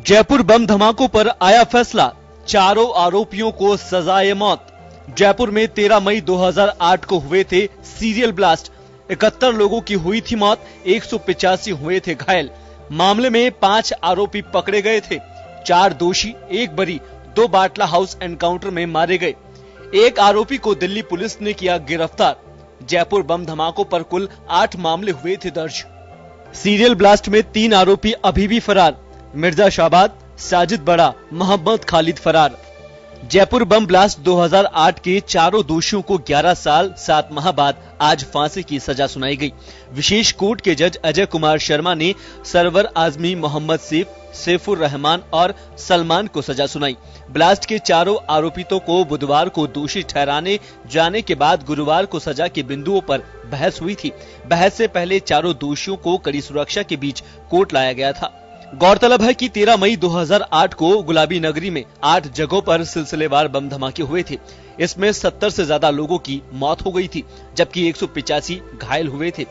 जयपुर बम धमाकों पर आया फैसला, चारों आरोपियों को सजाए मौत। जयपुर में 13 मई 2008 को हुए थे सीरियल ब्लास्ट। 71 लोगों की हुई थी मौत, 185 हुए थे घायल। मामले में 5 आरोपी पकड़े गए थे, 4 दोषी, 1 बरी, 2 बाटला हाउस एनकाउंटर में मारे गए। एक आरोपी को दिल्ली पुलिस ने किया गिरफ्तार। जयपुर बम धमाकों पर कुल 8 मामले हुए थे दर्ज। सीरियल ब्लास्ट में 3 आरोपी अभी भी फरार, मिर्जा शाहबाद, साजिद बड़ा, मोहम्मद खालिद फरार। जयपुर बम ब्लास्ट 2008 के चारों दोषियों को 11 साल 7 माह बाद आज फांसी की सजा सुनाई गई। विशेष कोर्ट के जज अजय कुमार शर्मा ने सरवर आजमी, मोहम्मद सैफुर रहमान और सलमान को सजा सुनाई। ब्लास्ट के चारों आरोपितों को बुधवार को दोषी ठहराने जाने के बाद गुरुवार को सजा के बिंदुओं पर बहस हुई थी। बहस से पहले चारों दोषियों को कड़ी सुरक्षा के बीच कोर्ट लाया गया था। गौरतलब है कि 13 मई 2008 को गुलाबी नगरी में 8 जगहों पर सिलसिलेवार बम धमाके हुए थे। इसमें 70 से ज्यादा लोगों की मौत हो गई थी, जबकि 185 घायल हुए थे।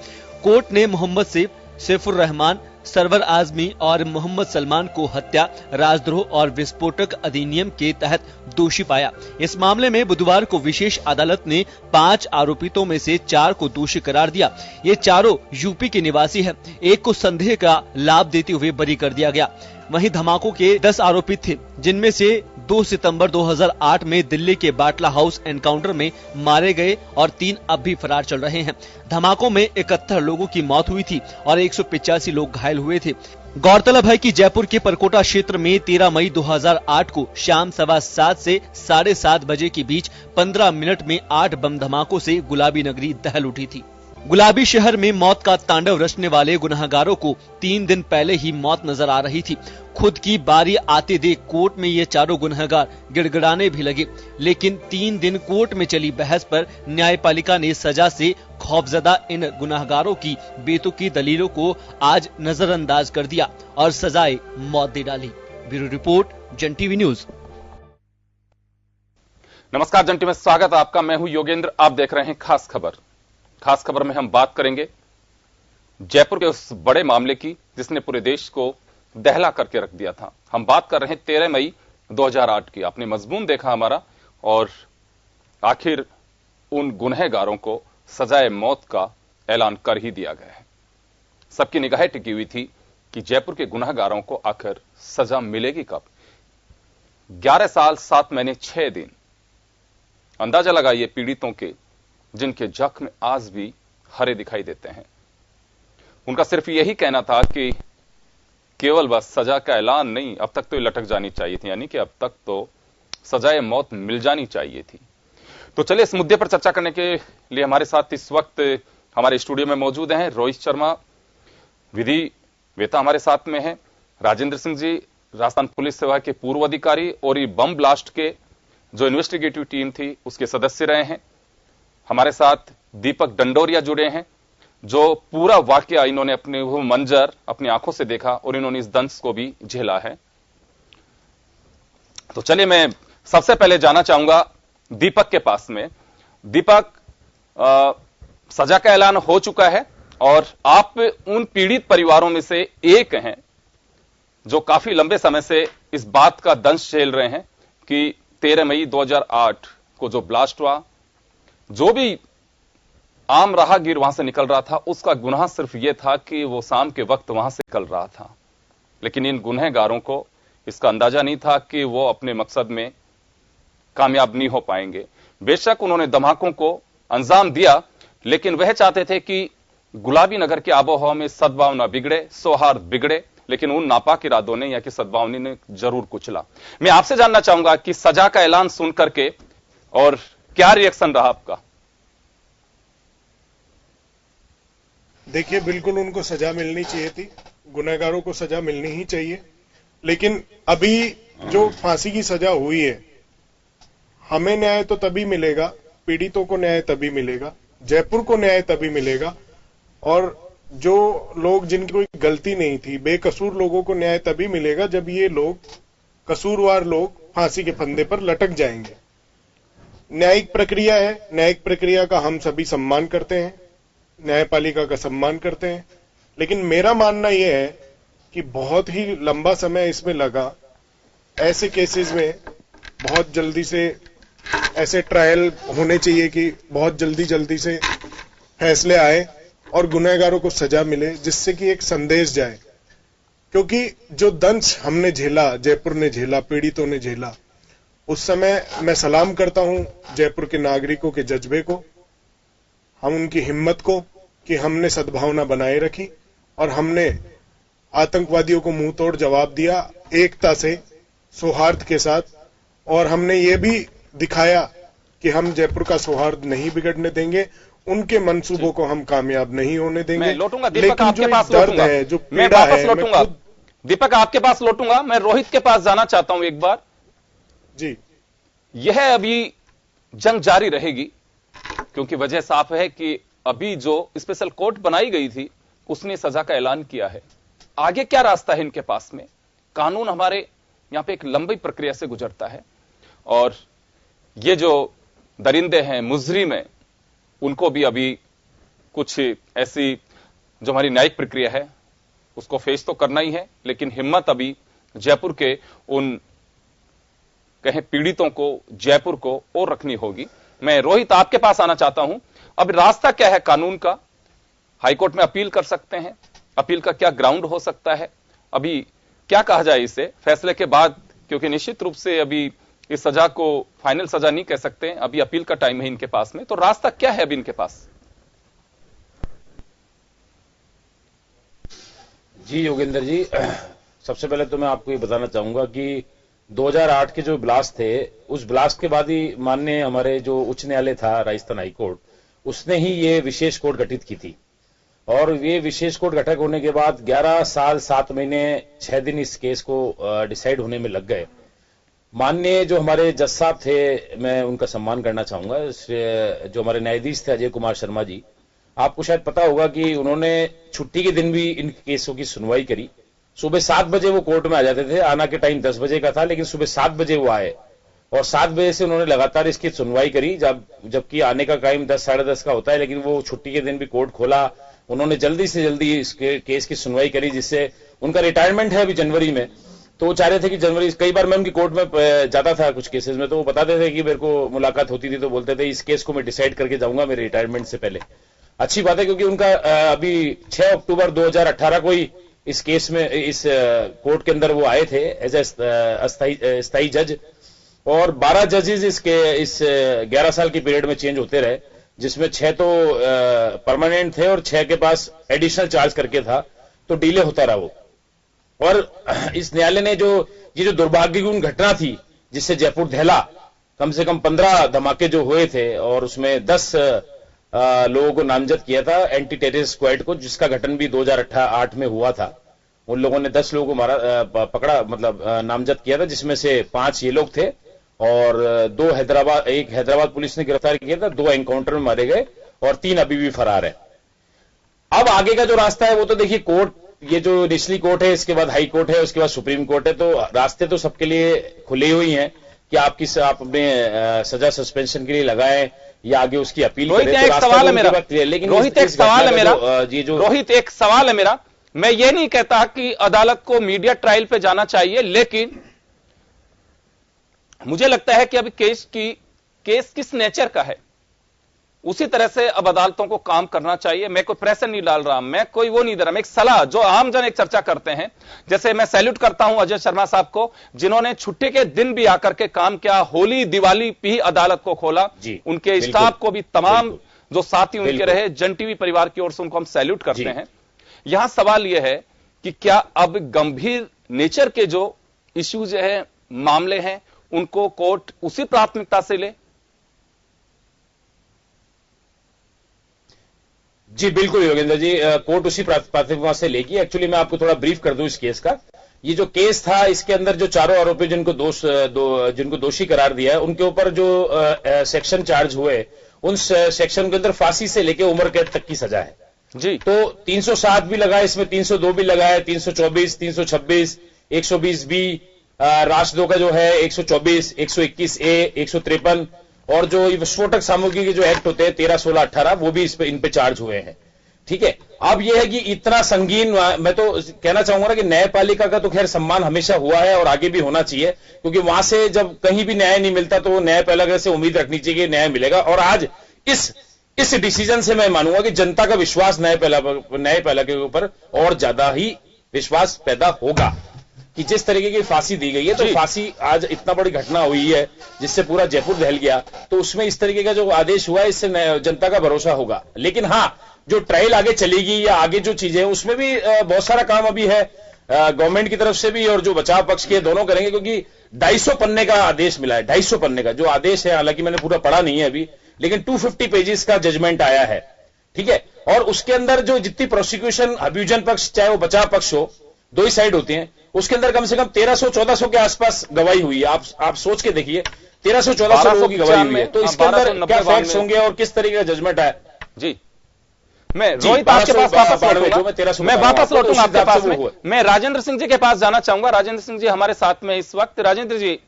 कोर्ट ने मोहम्मद सैफुर रहमान, सरवर आजमी और मोहम्मद सलमान को हत्या, राजद्रोह और विस्फोटक अधिनियम के तहत दोषी पाया। इस मामले में बुधवार को विशेष अदालत ने 5 आरोपितों में से 4 को दोषी करार दिया। ये चारों यूपी के निवासी हैं। एक को संदेह का लाभ देते हुए बरी कर दिया गया। वहीं धमाकों के 10 आरोपित थे, जिनमें से 2 सितंबर 2008 में दिल्ली के बाटला हाउस एनकाउंटर में मारे गए और 3 अब भी फरार चल रहे हैं। धमाकों में 71 लोगों की मौत हुई थी और 185 लोग घायल हुए थे। गौरतलब है कि जयपुर के परकोटा क्षेत्र में 13 मई 2008 को शाम 7:15 से 7:30 बजे के बीच 15 मिनट में 8 बम धमाकों से गुलाबी नगरी दहल उठी थी। गुलाबी शहर में मौत का तांडव रचने वाले गुनहगारों को 3 दिन पहले ही मौत नजर आ रही थी। खुद की बारी आते देख कोर्ट में ये चारों गुनहगार गिड़गिड़ाने भी लगे, लेकिन 3 दिन कोर्ट में चली बहस पर न्यायपालिका ने सजा से खौफजदा इन गुनहगारों की बेतुकी दलीलों को आज नजरअंदाज कर दिया और सजाए मौत दे डाली। ब्यूरो रिपोर्ट, जन टीवी न्यूज। नमस्कार, जन टीवी में स्वागत है आपका। मैं हूं योगेंद्र, आप देख रहे हैं खास खबर। खास खबर में हम बात करेंगे जयपुर के उस बड़े मामले की जिसने पूरे देश को दहला करके रख दिया था। हम बात कर रहे हैं 13 मई 2008 की। आपने मजमून देखा हमारा, और आखिर उन गुनहगारों को सजाए मौत का ऐलान कर ही दिया गया है। सबकी निगाहें टिकी हुई थी कि जयपुर के गुनहगारों को आखिर सजा मिलेगी कब। 11 साल 7 महीने 6 दिन। अंदाजा लगाइए पीड़ितों के, जिनके जख्म आज भी हरे दिखाई देते हैं। उनका सिर्फ यही कहना था कि केवल बस सजा का ऐलान नहीं, अब तक तो ये लटक जानी चाहिए थी, यानी कि अब तक तो सजाए मौत मिल जानी चाहिए थी। तो चलिए इस मुद्दे पर चर्चा करने के लिए हमारे साथ इस वक्त हमारे स्टूडियो में मौजूद हैं रोहित शर्मा, विधि वेता हमारे साथ में है, राजेंद्र सिंह जी राजस्थान पुलिस सेवा के पूर्व अधिकारी और ये बम ब्लास्ट के जो इन्वेस्टिगेटिव टीम थी उसके सदस्य रहे हैं। हमारे साथ दीपक डंडोरिया जुड़े हैं, जो पूरा वाकया इन्होंने अपने वो मंजर अपनी आंखों से देखा और इन्होंने इस दंश को भी झेला है। तो चलिए मैं सबसे पहले जाना चाहूंगा दीपक के पास में। दीपक, सजा का ऐलान हो चुका है और आप उन पीड़ित परिवारों में से एक हैं जो काफी लंबे समय से इस बात का दंश झेल रहे हैं कि 13 मई 2008 को जो ब्लास्ट हुआ, जो भी आम राहगीर वहां से निकल रहा था उसका गुनाह सिर्फ यह था कि वो शाम के वक्त वहां से निकल रहा था। लेकिन इन गुनहगारों को इसका अंदाजा नहीं था कि वो अपने मकसद में कामयाब नहीं हो पाएंगे। बेशक उन्होंने धमाकों को अंजाम दिया, लेकिन वह चाहते थे कि गुलाबी नगर की आबोहवा में सद्भावना बिगड़े, सौहार्द बिगड़े, लेकिन उन नापाक इरादों ने या कि सद्भावना ने जरूर कुचला। मैं आपसे जानना चाहूंगा कि सजा का ऐलान सुन करके और क्या रिएक्शन रहा आपका? देखिए, बिल्कुल उनको सजा मिलनी चाहिए थी, गुनहगारों को सजा मिलनी ही चाहिए। लेकिन अभी जो फांसी की सजा हुई है, हमें न्याय तो तभी मिलेगा, पीड़ितों को न्याय तभी मिलेगा, जयपुर को न्याय तभी मिलेगा, और जो लोग जिनकी कोई गलती नहीं थी, बेकसूर लोगों को न्याय तभी मिलेगा जब ये लोग, कसूरवार लोग, फांसी के फंदे पर लटक जाएंगे। न्यायिक प्रक्रिया है, न्यायिक प्रक्रिया का हम सभी सम्मान करते हैं, न्यायपालिका का सम्मान करते हैं। लेकिन मेरा मानना यह है कि बहुत ही लंबा समय इसमें लगा। ऐसे केसेस में बहुत जल्दी से ऐसे ट्रायल होने चाहिए कि बहुत जल्दी से फैसले आए और गुनहगारों को सजा मिले, जिससे कि एक संदेश जाए। क्योंकि जो दंश हमने झेला, जयपुर ने झेला, पीड़ितों ने झेला, उस समय मैं सलाम करता हूं जयपुर के नागरिकों के जज्बे को, हम उनकी हिम्मत को कि हमने सद्भावना बनाए रखी और हमने आतंकवादियों को मुंह तोड़ जवाब दिया, एकता से, सौहार्द के साथ। और हमने ये भी दिखाया कि हम जयपुर का सौहार्द नहीं बिगड़ने देंगे, उनके मंसूबों को हम कामयाब नहीं होने देंगे। मैं लौटूंगा दीपक, लेकिन आपके जो पास दर्द लौटूंगा, है, जो मैं पीड़ा वापस है, लौटूंगा दीपक, आपके पास लौटूंगा। मैं रोहित के पास जाना चाहता हूं एक बार जी। यह अभी जंग जारी रहेगी, क्योंकि वजह साफ है कि अभी जो स्पेशल कोर्ट बनाई गई थी उसने सजा का ऐलान किया है। आगे क्या रास्ता है इनके पास में? कानून हमारे यहां पे एक लंबी प्रक्रिया से गुजरता है और ये जो दरिंदे हैं, मुजरिम हैं, उनको भी अभी कुछ ऐसी जो हमारी न्यायिक प्रक्रिया है उसको फेस तो करना ही है, लेकिन हिम्मत अभी जयपुर के उन कहें पीड़ितों को, जयपुर को और रखनी होगी। मैं रोहित आपके पास आना चाहता हूं। अब रास्ता क्या है कानून का? हाईकोर्ट में अपील कर सकते हैं, अपील का क्या ग्राउंड हो सकता है? अभी क्या कहा जाए इसे फैसले के बाद, क्योंकि निश्चित रूप से अभी इस सजा को फाइनल सजा नहीं कह सकते, अभी अपील का टाइम है इनके पास में, तो रास्ता क्या है अभी इनके पास? जी योगेंद्र जी, सबसे पहले तो मैं आपको ये बताना चाहूंगा कि 2008 के जो ब्लास्ट थे, उस ब्लास्ट के बाद ही माननीय हमारे जो उच्च न्यायालय था, राजस्थान हाईकोर्ट, उसने ही ये विशेष कोर्ट गठित की थी। और ये विशेष कोर्ट गठन होने के बाद 11 साल 7 महीने 6 दिन इस केस को डिसाइड होने में लग गए। माननीय जो हमारे जज साहब थे, मैं उनका सम्मान करना चाहूंगा, जो हमारे न्यायाधीश थे अजय कुमार शर्मा जी, आपको शायद पता होगा कि उन्होंने छुट्टी के दिन भी इन केसों की सुनवाई करी। सुबह 7 बजे वो कोर्ट में आ जाते थे, आना के टाइम 10 बजे का था, लेकिन सुबह 7 बजे वो आए और 7 बजे से उन्होंने लगातार इसकी सुनवाई करी, जबकि आने का टाइम 10 साढ़े 10 का होता है, लेकिन वो छुट्टी के दिन भी कोर्ट खोला। उन्होंने जल्दी से जल्दी इस केस की सुनवाई करी, जिससे उनका रिटायरमेंट है अभी जनवरी में, तो वो चाह रहे थे कि जनवरी, कई बार मैं उनकी कोर्ट में जाता था कुछ केसेस में, तो वो बताते थे कि मेरे को मुलाकात होती थी तो बोलते थे इस केस को मैं डिसाइड करके जाऊंगा मेरे रिटायरमेंट से पहले। अच्छी बात है, क्योंकि उनका अभी 6 अक्टूबर 2018 को ही इस केस में, इस कोर्ट के अंदर वो आए थे एज ए स्थायी जज, और 12 जजेस इस 11 साल की पीरियड में चेंज होते रहे, जिसमें 6 तो परमानेंट थे और 6 के पास एडिशनल चार्ज करके था, तो डिले होता रहा वो। और इस न्यायालय ने ये जो दुर्भाग्यपूर्ण घटना थी, जिससे जयपुर दहला, कम से कम 15 धमाके जो हुए थे और उसमें 10 लोगों को नामजद किया था एंटी टेररिस्ट स्क्वाड को, जिसका गठन भी 2008 में हुआ था। उन लोगों ने 10 लोगों को पकड़ा, मतलब नामजद किया था, जिसमें से 5 ये लोग थे और एक हैदराबाद पुलिस ने गिरफ्तार किया था, 2 एनकाउंटर में मारे गए और 3 अभी भी फरार है। अब आगे का जो रास्ता है वो तो देखिए, कोर्ट, ये जो निचली कोर्ट है, इसके बाद हाई कोर्ट है, उसके बाद सुप्रीम कोर्ट है, तो रास्ते तो सबके लिए खुले हुई हैं कि आप अपने सजा सस्पेंशन के लिए लगाएं या आगे उसकी अपील करें। रोहित, एक सवाल है मेरा, लेकिन रोहित एक सवाल है मेरा, रोहित एक सवाल है मेरा, मैं ये नहीं कहता कि अदालत को मीडिया ट्रायल पे जाना चाहिए, लेकिन मुझे लगता है कि अभी केस किस नेचर का है, उसी तरह से अब अदालतों को काम करना चाहिए। मैं कोई प्रेशर नहीं डाल रहा, मैं कोई वो नहीं दे रहा, मैं एक सलाह जो आमजन एक चर्चा करते हैं। जैसे मैं सैल्यूट करता हूं अजय शर्मा साहब को, जिन्होंने छुट्टी के दिन भी आकर के काम किया, होली दिवाली भी अदालत को खोला, उनके स्टाफ को भी, तमाम जो साथी उनके रहे, जन टीवी परिवार की ओर से उनको हम सैल्यूट करते हैं। यहां सवाल यह है कि क्या अब गंभीर नेचर के जो इश्यूज है, मामले हैं, उनको कोर्ट उसी प्राथमिकता से ले? जी बिल्कुल योगेंद्र जी, कोर्ट उसी प्राथमिकता से लेगी। एक्चुअली मैं आपको थोड़ा ब्रीफ कर दूं इस केस का। ये जो केस था, इसके अंदर जो चारों आरोपी जिनको दोषी करार दिया है, उनके ऊपर जो सेक्शन चार्ज हुए, उन सेक्शन के अंदर फांसी से लेकर उम्र कैद तक की सजा है जी। तो 307 भी लगा है, इसमें 302 भी लगा है, 324, 326, 120 बी, राष्ट्रद्रोह का जो है 124, 121 ए, 153, और जो विस्फोटक सामग्री के जो एक्ट होते हैं 13, 16, 18, वो भी इन पे चार्ज हुए हैं। ठीक है। अब यह है कि इतना संगीन, मैं तो कहना चाहूंगा ना कि न्यायपालिका का तो खैर सम्मान हमेशा हुआ है और आगे भी होना चाहिए, क्योंकि वहां से जब कहीं भी न्याय नहीं मिलता तो न्यायपालिका से उम्मीद रखनी चाहिए कि न्याय मिलेगा। और आज इस डिसीजन से मैं मानूंगा कि जनता का विश्वास न्यायपालिका के ऊपर और ज्यादा ही विश्वास पैदा होगा कि जिस तरीके की फांसी दी गई है, तो फांसी आज इतना बड़ी घटना हुई है जिससे पूरा जयपुर दहल गया, तो उसमें इस तरीके का जो आदेश हुआ है इससे जनता का भरोसा होगा। लेकिन हाँ, जो ट्रायल आगे चलेगी या आगे जो चीजें हैं उसमें भी बहुत सारा काम अभी है गवर्नमेंट की तरफ से भी, और जो बचाव पक्ष के दोनों करेंगे, क्योंकि 250 पन्ने का आदेश मिला है। 250 पन्ने का जो आदेश है, हालांकि मैंने पूरा पढ़ा नहीं है अभी, लेकिन 250 पेजेस का जजमेंट आया है, ठीक है। और उसके अंदर जो जितनी प्रोसिक्यूशन, अभ्युजन पक्ष चाहे वो बचाव पक्ष हो, दो ही साइड होती हैं, उसके अंदर कम से कम 1300-1400 के आसपास गवाही हुई है। आप सोच के देखिए, 1300-1400 लोगों की गवाही हुई है, तो इसके अंदर क्या फैक्ट्स होंगे और किस तरीके का जजमेंट आया। जी, मैं रोहित आपके पास वापस लौटूंगा, मैं वापस लौटूंगा आपके पास में। मैं राजेंद्र सिंह जी के पास जाना चाहूंगा। राजेंद्र सिंह जी हमारे साथ में इस वक्त। राजेंद्र जी,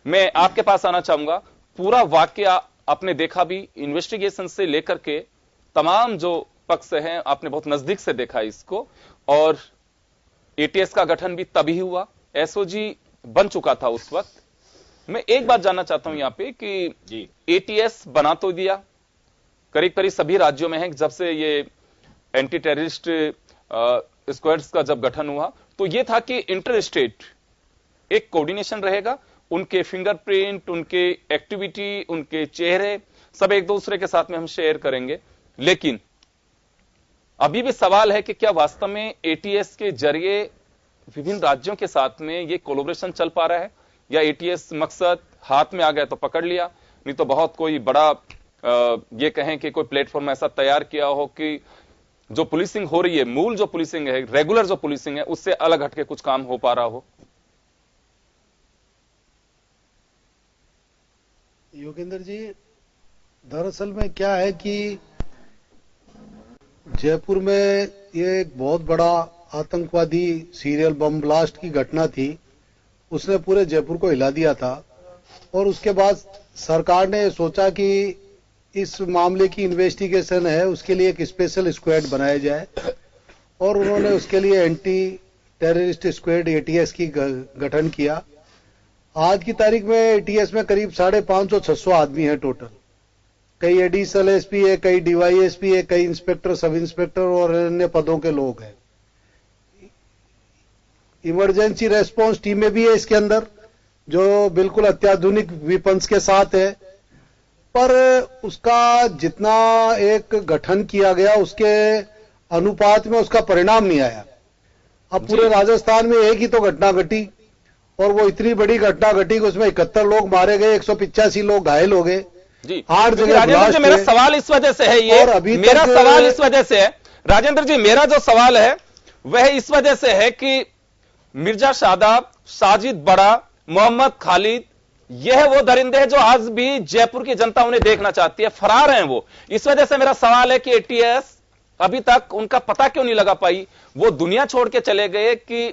मैं आपके पास आना चाहूंगा। पूरा वाकया आपने देखा भी, इन्वेस्टिगेशन से लेकर के तमाम जो पक्ष हैं आपने बहुत नजदीक से देखा इसको, और एटीएस का गठन भी तभी हुआ, एसओजी बन चुका था उस वक्त। मैं एक बात जानना चाहता हूं यहां पे कि एटीएस बना तो दिया, करीब करीब सभी राज्यों में है, जब से ये एंटी टेररिस्ट स्क्वाड्स का जब गठन हुआ तो ये था कि इंटर स्टेट एक कोऑर्डिनेशन रहेगा, उनके फिंगरप्रिंट, उनके एक्टिविटी, उनके चेहरे सब एक दूसरे के साथ में हम शेयर करेंगे। लेकिन अभी भी सवाल है कि क्या वास्तव में एटीएस के जरिए विभिन्न राज्यों के साथ में ये कोलैबोरेशन चल पा रहा है, या एटीएस मकसद हाथ में आ गया तो पकड़ लिया, नहीं तो बहुत कोई बड़ा ये कहें कि कोई प्लेटफॉर्म ऐसा तैयार किया हो कि जो पुलिसिंग हो रही है, मूल जो पुलिसिंग है, रेगुलर जो पुलिसिंग है, उससे अलग हटके कुछ काम हो पा रहा हो। योगेंद्र जी, दरअसल में क्या है कि जयपुर में ये एक बहुत बड़ा आतंकवादी सीरियल बम ब्लास्ट की घटना थी, उसने पूरे जयपुर को हिला दिया था। और उसके बाद सरकार ने सोचा कि इस मामले की इन्वेस्टिगेशन है, उसके लिए एक स्पेशल स्क्वाड बनाया जाए, और उन्होंने उसके लिए एंटी टेररिस्ट स्क्वाड एटीएस की गठन किया। आज की तारीख में एटीएस में करीब 550-600 आदमी है टोटल। कई एडिशनल एसपी है, कई डीवाईएसपी है, कई इंस्पेक्टर, सब इंस्पेक्टर और अन्य पदों के लोग हैं। इमरजेंसी रेस्पॉन्स टीमें भी है इसके अंदर, जो बिल्कुल अत्याधुनिक वेपन्स के साथ है। पर उसका जितना एक गठन किया गया उसके अनुपात में उसका परिणाम नहीं आया। अब पूरे राजस्थान में एक ही तो घटना घटी, और वो इतनी बड़ी घटना घटी कि उसमें 71 लोग मारे गए, 185 लोग घायल हो गए जी। 8 जगह। राजेंद्र जी, मेरा सवाल इस वजह से है, ये अभी मेरा सवाल इस वजह से है, राजेंद्र जी, मेरा जो सवाल है वह इस वजह से है कि मिर्जा शादाब, साजिद बड़ा, मोहम्मद खालिद, यह वो दरिंदे हैं जो आज भी जयपुर की जनता उन्हें देखना चाहती है, फरार हैं वो। इस वजह से मेरा सवाल है कि एटीएस अभी तक उनका पता क्यों नहीं लगा पाई? वो दुनिया छोड़ के चले गए कि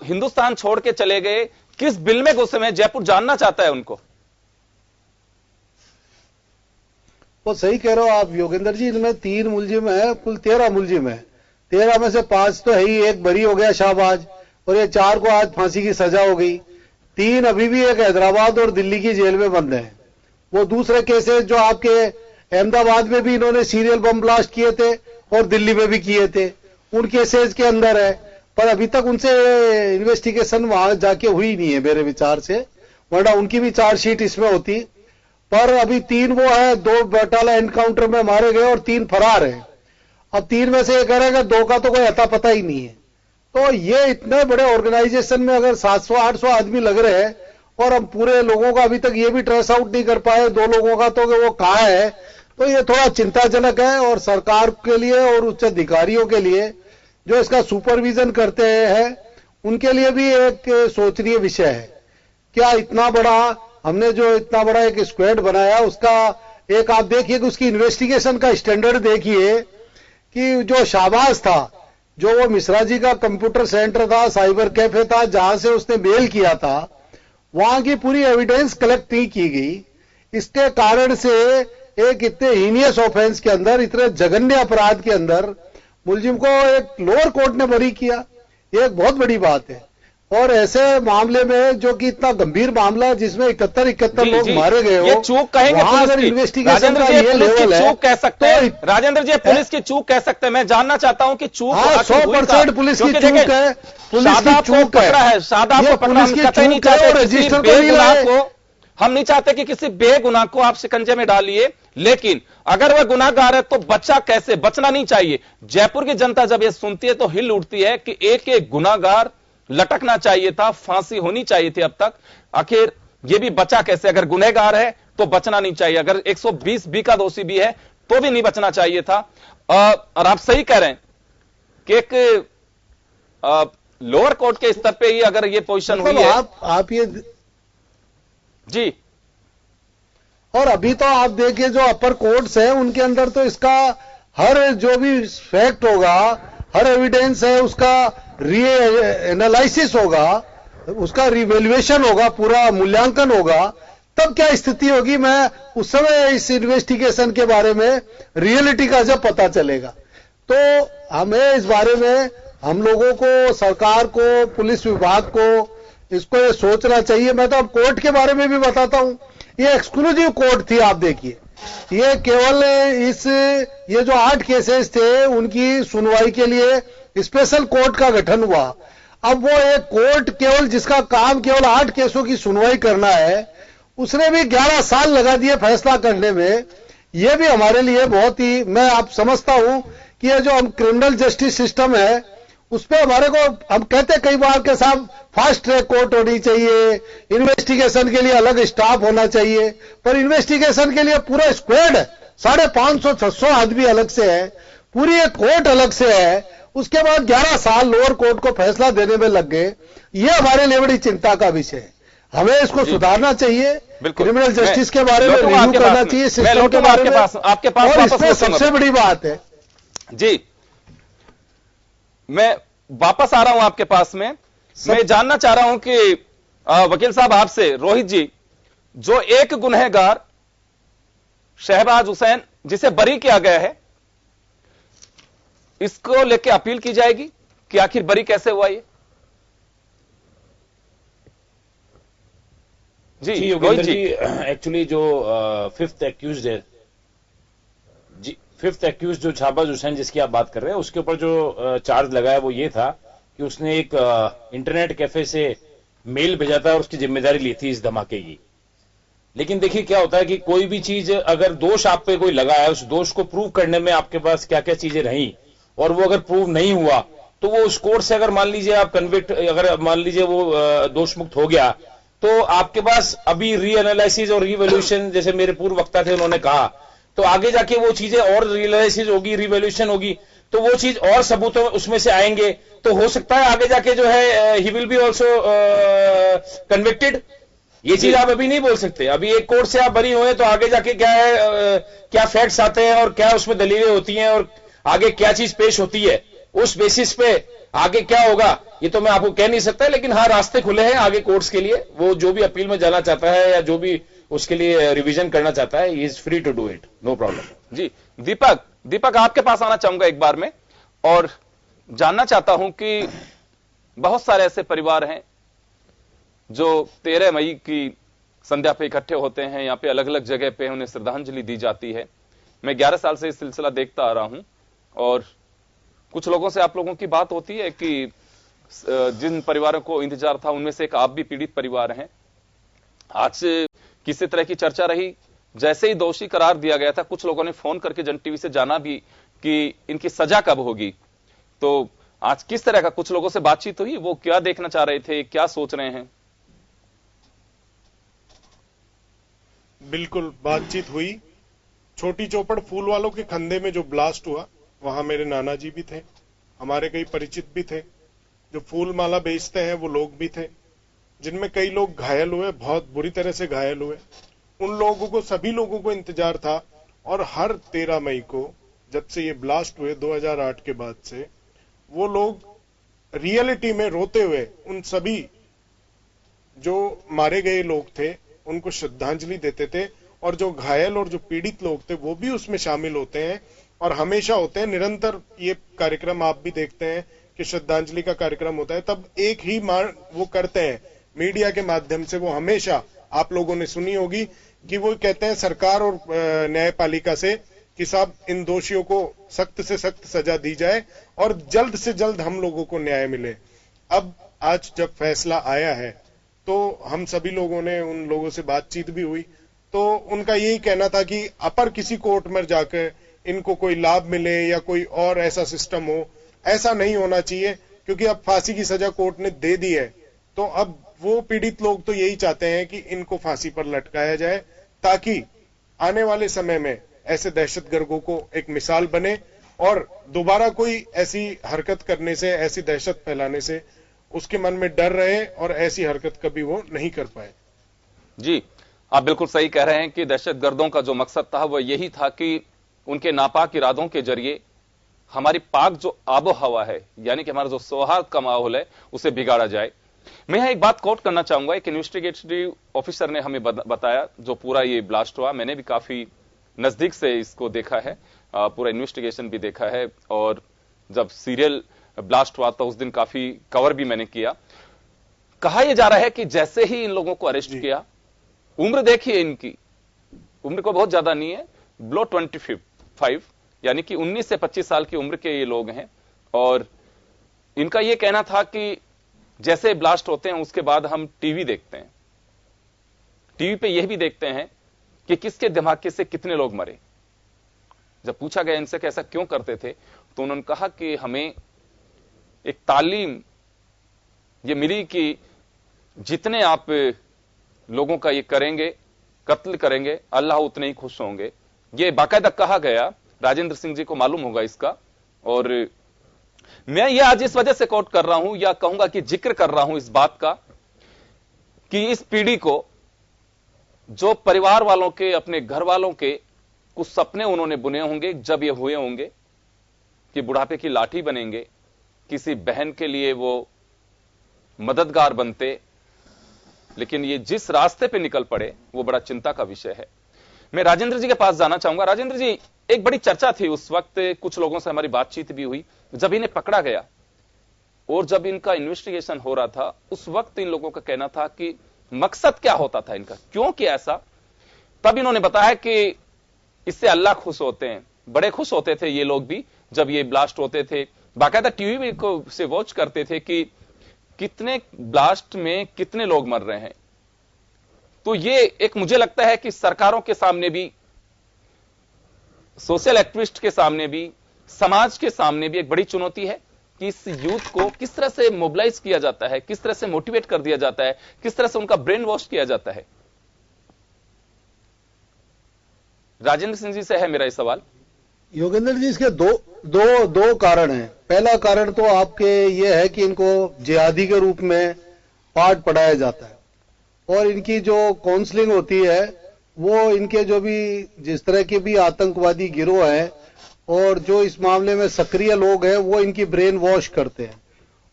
हिंदुस्तान छोड़ के चले गए? किस बिल में घुसे में? जयपुर जानना चाहता है उनको। वो सही कह रहे हो आप योगेंद्र जी, इनमें 3 मुलजिम है, कुल 13 मुलजिम है। 13 में से 5 तो है ही, एक बरी हो गया शाहबाज, और ये 4 को आज फांसी की सजा हो गई। 3 अभी भी एक हैदराबाद और दिल्ली की जेल में बंद है। वो दूसरे केसेस जो आपके अहमदाबाद में भी इन्होंने सीरियल बम ब्लास्ट किए थे और दिल्ली में भी किए थे, उन केसेस के अंदर है, पर अभी तक उनसे इन्वेस्टिगेशन वहां जाके हुई नहीं है मेरे विचार से, वरना उनकी भी चार्जशीट इसमें होती। पर अभी 3 वो है, 2 बैटाला एनकाउंटर में मारे गए और 3 फरार हैं। अब 3 में से ये कह रहे हैं 2 का तो कोई अता पता ही नहीं है। तो ये इतने बड़े ऑर्गेनाइजेशन में अगर 700-800 आदमी लग रहे हैं और हम पूरे लोगों का अभी तक ये भी ट्रेस आउट नहीं कर पाए 2 लोगों का, तो वो कहाँ है, तो ये थोड़ा चिंताजनक है। और सरकार के लिए और उच्च अधिकारियों के लिए जो इसका सुपरविजन करते हैं, उनके लिए भी एक सोचनीय विषय है। क्या इतना बड़ा हमने जो इतना बड़ा एक स्क्वाड बनाया, उसका एक आप देखिए कि उसकी इन्वेस्टिगेशन का स्टैंडर्ड देखिए कि जो शाहबाज था, जो वो मिश्रा जी का कंप्यूटर सेंटर था, साइबर कैफे था, जहां से उसने मेल किया था, वहां की पूरी एविडेंस कलेक्ट नहीं की गई। इसके कारण से एक इतने हीनियस ऑफेंस के अंदर, इतने जघन्य अपराध के अंदर मुलजिम को एक लोअर कोर्ट ने बरी किया, ये एक बहुत बड़ी बात है। और ऐसे मामले में जो कि इतना गंभीर मामला जिसमें 71 लोग मारे गए हो, ये चूक कहेंगे पुलिस की। इन्वेस्टिगेशन का राजेंद्र जी ये पुलिस की लेवल है, चूक कह सकते हैं। राजेंद्र जी पुलिस की चूक कह सकते हैं। मैं जानना चाहता हूं कि चूक 100% पुलिस की चूक है, पुलिस की चूक है। शादाब को पकड़ा, हम कतई नहीं चाहते किसी बेगुनाह को, हम नहीं चाहते कि किसी बेगुनाह को आप शिकंजे में डालिए, लेकिन अगर वह गुनाहगार है तो बच्चा कैसे, बचना नहीं चाहिए। जयपुर की जनता जब यह सुनती है तो हिल उठती है कि एक एक गुनाहगार लटकना चाहिए था, फांसी होनी चाहिए थी अब तक, आखिर ये भी बचा कैसे। अगर गुनहगार है तो बचना नहीं चाहिए, अगर 120 बी का दोषी भी है तो भी नहीं बचना चाहिए था। और आप सही कह रहे हैं कि एक लोअर कोर्ट के स्तर पे ही अगर ये पोजीशन हुई है, आप ये जी। और अभी तो आप देखिए जो अपर कोर्ट्स हैं उनके अंदर तो इसका हर जो भी फैक्ट होगा, हर एविडेंस है उसका एनालिसिस होगा, उसका रिवैल्यूएशन होगा, पूरा मूल्यांकन होगा, तब क्या स्थिति होगी। मैं उस समय इस इन्वेस्टिगेशन के बारे में रियलिटी का जब पता चलेगा तो हमें इस बारे में, हम लोगों को, सरकार को, पुलिस विभाग को इसको ये सोचना चाहिए। मैं तो अब कोर्ट के बारे में भी बताता हूं, ये एक्सक्लूसिव कोर्ट थी। आप देखिए, ये केवल ये जो 8 केसेस थे उनकी सुनवाई के लिए स्पेशल कोर्ट का गठन हुआ। अब वो एक कोर्ट केवल जिसका काम केवल 8 केसों की सुनवाई करना है, उसने भी 11 साल लगा दिए फैसला करने में। ये भी हमारे लिए बहुत ही, मैं आप समझता हूं कि ये जो हम क्रिमिनल जस्टिस सिस्टम है उस पर हमारे को, हम कहते कई बार के साहब फास्ट ट्रैक कोर्ट होनी चाहिए, इन्वेस्टिगेशन के लिए अलग स्टाफ होना चाहिए, पर इन्वेस्टिगेशन के लिए पूरा स्क्वाड है, 550-600 आदमी अलग से है, पूरी एक कोर्ट अलग से है। उसके बाद 11 साल लोअर कोर्ट को फैसला देने में लग गए। ये हमारे लिए बड़ी चिंता का विषय है, हमें इसको सुधारना चाहिए। क्रिमिनल जस्टिस के बारे में रिव्यू करना चाहिए, सिस्टम के बारे में। आपके पास और इसमें सबसे बड़ी बात है जी, मैं वापस आ रहा हूं आपके पास में। मैं जानना चाह रहा हूं कि वकील साहब आपसे, रोहित जी, जो एक गुनहगार शहबाज हुसैन जिसे बरी किया गया है, इसको लेके अपील की जाएगी कि आखिर बरी कैसे हुआ ये? जी रोहित जी, एक्चुअली जो 5th एक्यूज्ड है जी, 5th एक्यूज्ड जो शहबाज हुसैन जिसकी आप बात कर रहे हैं, उसके ऊपर जो चार्ज लगाया वो ये था कि उसने एक इंटरनेट कैफे से मेल भेजा था और उसकी जिम्मेदारी ली थी इस धमाके की। लेकिन देखिए क्या होता है कि कोई भी चीज अगर दोष आप पे कोई लगा है, उस दोष को प्रूव करने में आपके पास क्या क्या चीजें रही और वो अगर प्रूव नहीं हुआ तो वो उस कोर्ट से, अगर मान लीजिए आप कन्विक्ट, अगर मान लीजिए वो दोष मुक्त हो गया, तो आपके पास अभी रीएनालिसिस और रिवैल्यूएशन, जैसे मेरे पूर्व वक्ता थे उन्होंने कहा, तो आगे जाके वो चीजें और रियलाइसिस होगी, रिवैल्यूएशन होगी, तो वो चीज और सबूतों उसमें से आएंगे, तो हो सकता है आगे जाके जो है he will be also convicted. ये चीज आप अभी नहीं बोल सकते। अभी एक कोर्ट से आप बरी हुए तो आगे जाके क्या है, क्या फैक्ट्स आते हैं और क्या उसमें दलीलें होती हैं और आगे क्या चीज पेश होती है, उस बेसिस पे आगे क्या होगा ये तो मैं आपको कह नहीं सकता। लेकिन हाँ, रास्ते खुले हैं आगे कोर्ट्स के लिए। वो जो भी अपील में जाना चाहता है या जो भी उसके लिए रिवीजन करना चाहता है, he is free to do it, no problem. जी दीपक आपके पास आना चाहूंगा एक बार में, और जानना चाहता हूं कि बहुत सारे ऐसे परिवार हैं जो 13 मई की संध्या पे इकट्ठे होते हैं, यहां पे अलग अलग जगह पे उन्हें श्रद्धांजलि दी जाती है। मैं 11 साल से इस सिलसिला देखता आ रहा हूं और कुछ लोगों से आप लोगों की बात होती है कि जिन परिवारों को इंतजार था उनमें से एक आप भी पीड़ित परिवार हैं। आज किसी तरह की चर्चा रही, जैसे ही दोषी करार दिया गया था, कुछ लोगों ने फोन करके जन टीवी से जाना भी कि इनकी सजा कब होगी। तो आज किस तरह का कुछ लोगों से बातचीत हुई, वो क्या देखना चाह रहे थे, क्या सोच रहे हैं? बिल्कुल बातचीत हुई। छोटी चौपड़ फूल वालों के खंदे में जो ब्लास्ट हुआ, वहां मेरे नाना जी भी थे, हमारे कई परिचित भी थे, जो फूल माला बेचते हैं वो लोग भी थे, जिनमें कई लोग घायल हुए, बहुत बुरी तरह से घायल हुए। उन लोगों को, सभी लोगों को इंतजार था। और हर 13 मई को जब से ये ब्लास्ट हुए 2008 के बाद से, वो लोग रियलिटी में रोते हुए उन सभी जो मारे गए लोग थे उनको श्रद्धांजलि देते थे और जो घायल और जो पीड़ित लोग थे वो भी उसमें शामिल होते हैं और हमेशा होते हैं। निरंतर ये कार्यक्रम आप भी देखते हैं कि श्रद्धांजलि का कार्यक्रम होता है, तब एक ही वो करते हैं मीडिया के माध्यम से। वो हमेशा आप लोगों ने सुनी होगी कि वो कहते हैं सरकार और न्यायपालिका से कि साहब इन दोषियों को सख्त से सख्त सजा दी जाए और जल्द से जल्द हम लोगों को न्याय मिले। अब आज जब फैसला आया है तो हम सभी लोगों ने उन लोगों से बातचीत भी हुई, तो उनका यही कहना था कि अपर किसी कोर्ट में जाकर इनको कोई लाभ मिले या कोई और ऐसा सिस्टम हो, ऐसा नहीं होना चाहिए, क्योंकि अब फांसी की सजा कोर्ट ने दे दी है। तो अब वो पीड़ित लोग तो यही चाहते हैं कि इनको फांसी पर लटकाया जाए, ताकि आने वाले समय में ऐसे दहशतगर्दों को एक मिसाल बने और दोबारा कोई ऐसी हरकत करने से, ऐसी दहशत फैलाने से उसके मन में डर रहे और ऐसी हरकत कभी वो नहीं कर पाए। जी, आप बिल्कुल सही कह रहे हैं कि दहशतगर्दों का जो मकसद था वो यही था कि उनके नापाक इरादों के जरिए हमारी पाक जो आबो हवा है, यानी कि हमारा जो सौहार्द का माहौल है, उसे बिगाड़ा जाए। मैं यहां एक बात कोट करना चाहूंगा। एक इन्वेस्टिगेटिव ऑफिसर ने हमें बताया, जो पूरा ये ब्लास्ट हुआ, मैंने भी काफी नजदीक से इसको देखा है, पूरा इन्वेस्टिगेशन भी देखा है, और जब सीरियल ब्लास्ट हुआ तो उस दिन काफी कवर भी मैंने किया। कहा यह जा रहा है कि जैसे ही इन लोगों को अरेस्ट किया, उम्र देखिए इनकी, उम्र को बहुत ज्यादा नहीं है, बिलो 25, यानी कि 19 से 25 साल की उम्र के ये लोग हैं। और इनका यह कहना था कि जैसे ब्लास्ट होते हैं उसके बाद हम टीवी देखते हैं, टीवी पे यह भी देखते हैं कि किसके धमाके से कितने लोग मरे। जब पूछा गया इनसे कि ऐसा क्यों करते थे, तो उन्होंने कहा कि हमें एक तालीम ये मिली कि जितने आप लोगों का ये करेंगे, कत्ल करेंगे, अल्लाह उतने ही खुश होंगे। ये बाकायदा कहा गया, राजेंद्र सिंह जी को मालूम होगा इसका। और मैं ये आज इस वजह से कोट कर रहा हूं, या कहूंगा कि जिक्र कर रहा हूं इस बात का, कि इस पीढ़ी को, जो परिवार वालों के, अपने घर वालों के कुछ सपने उन्होंने बुने होंगे जब ये हुए होंगे कि बुढ़ापे की लाठी बनेंगे, किसी बहन के लिए वो मददगार बनते, लेकिन ये जिस रास्ते पे निकल पड़े वो बड़ा चिंता का विषय है। मैं राजेंद्र जी के पास जाना चाहूंगा। राजेंद्र जी, एक बड़ी चर्चा थी उस वक्त, कुछ लोगों से हमारी बातचीत भी हुई जब इन्हें पकड़ा गया और जब इनका इन्वेस्टिगेशन हो रहा था। उस वक्त इन लोगों का कहना था कि मकसद क्या होता था इनका, क्यों किया ऐसा। तब इन्होंने बताया कि इससे अल्लाह खुश होते हैं। बड़े खुश होते थे ये लोग भी जब ये ब्लास्ट होते थे, बाकायदा टीवी को से वॉच करते थे कि कितने ब्लास्ट में कितने लोग मर रहे हैं। तो ये एक, मुझे लगता है कि सरकारों के सामने भी, सोशल एक्टिविस्ट के सामने भी, समाज के सामने भी एक बड़ी चुनौती है कि इस यूथ को किस तरह से मोबिलाइज किया जाता है, किस तरह से मोटिवेट कर दिया जाता है, किस तरह से उनका ब्रेन वॉश किया जाता है। राजेंद्र सिंह जी से है मेरा ये सवाल। योगेंद्र जी, इसके दो कारण हैं। पहला कारण तो आपके ये है कि इनको जिहादी के रूप में पाठ पढ़ाया जाता है और इनकी जो काउंसलिंग होती है वो इनके जो भी जिस तरह के भी आतंकवादी गिरोह हैं और जो इस मामले में सक्रिय लोग हैं वो इनकी ब्रेन वॉश करते हैं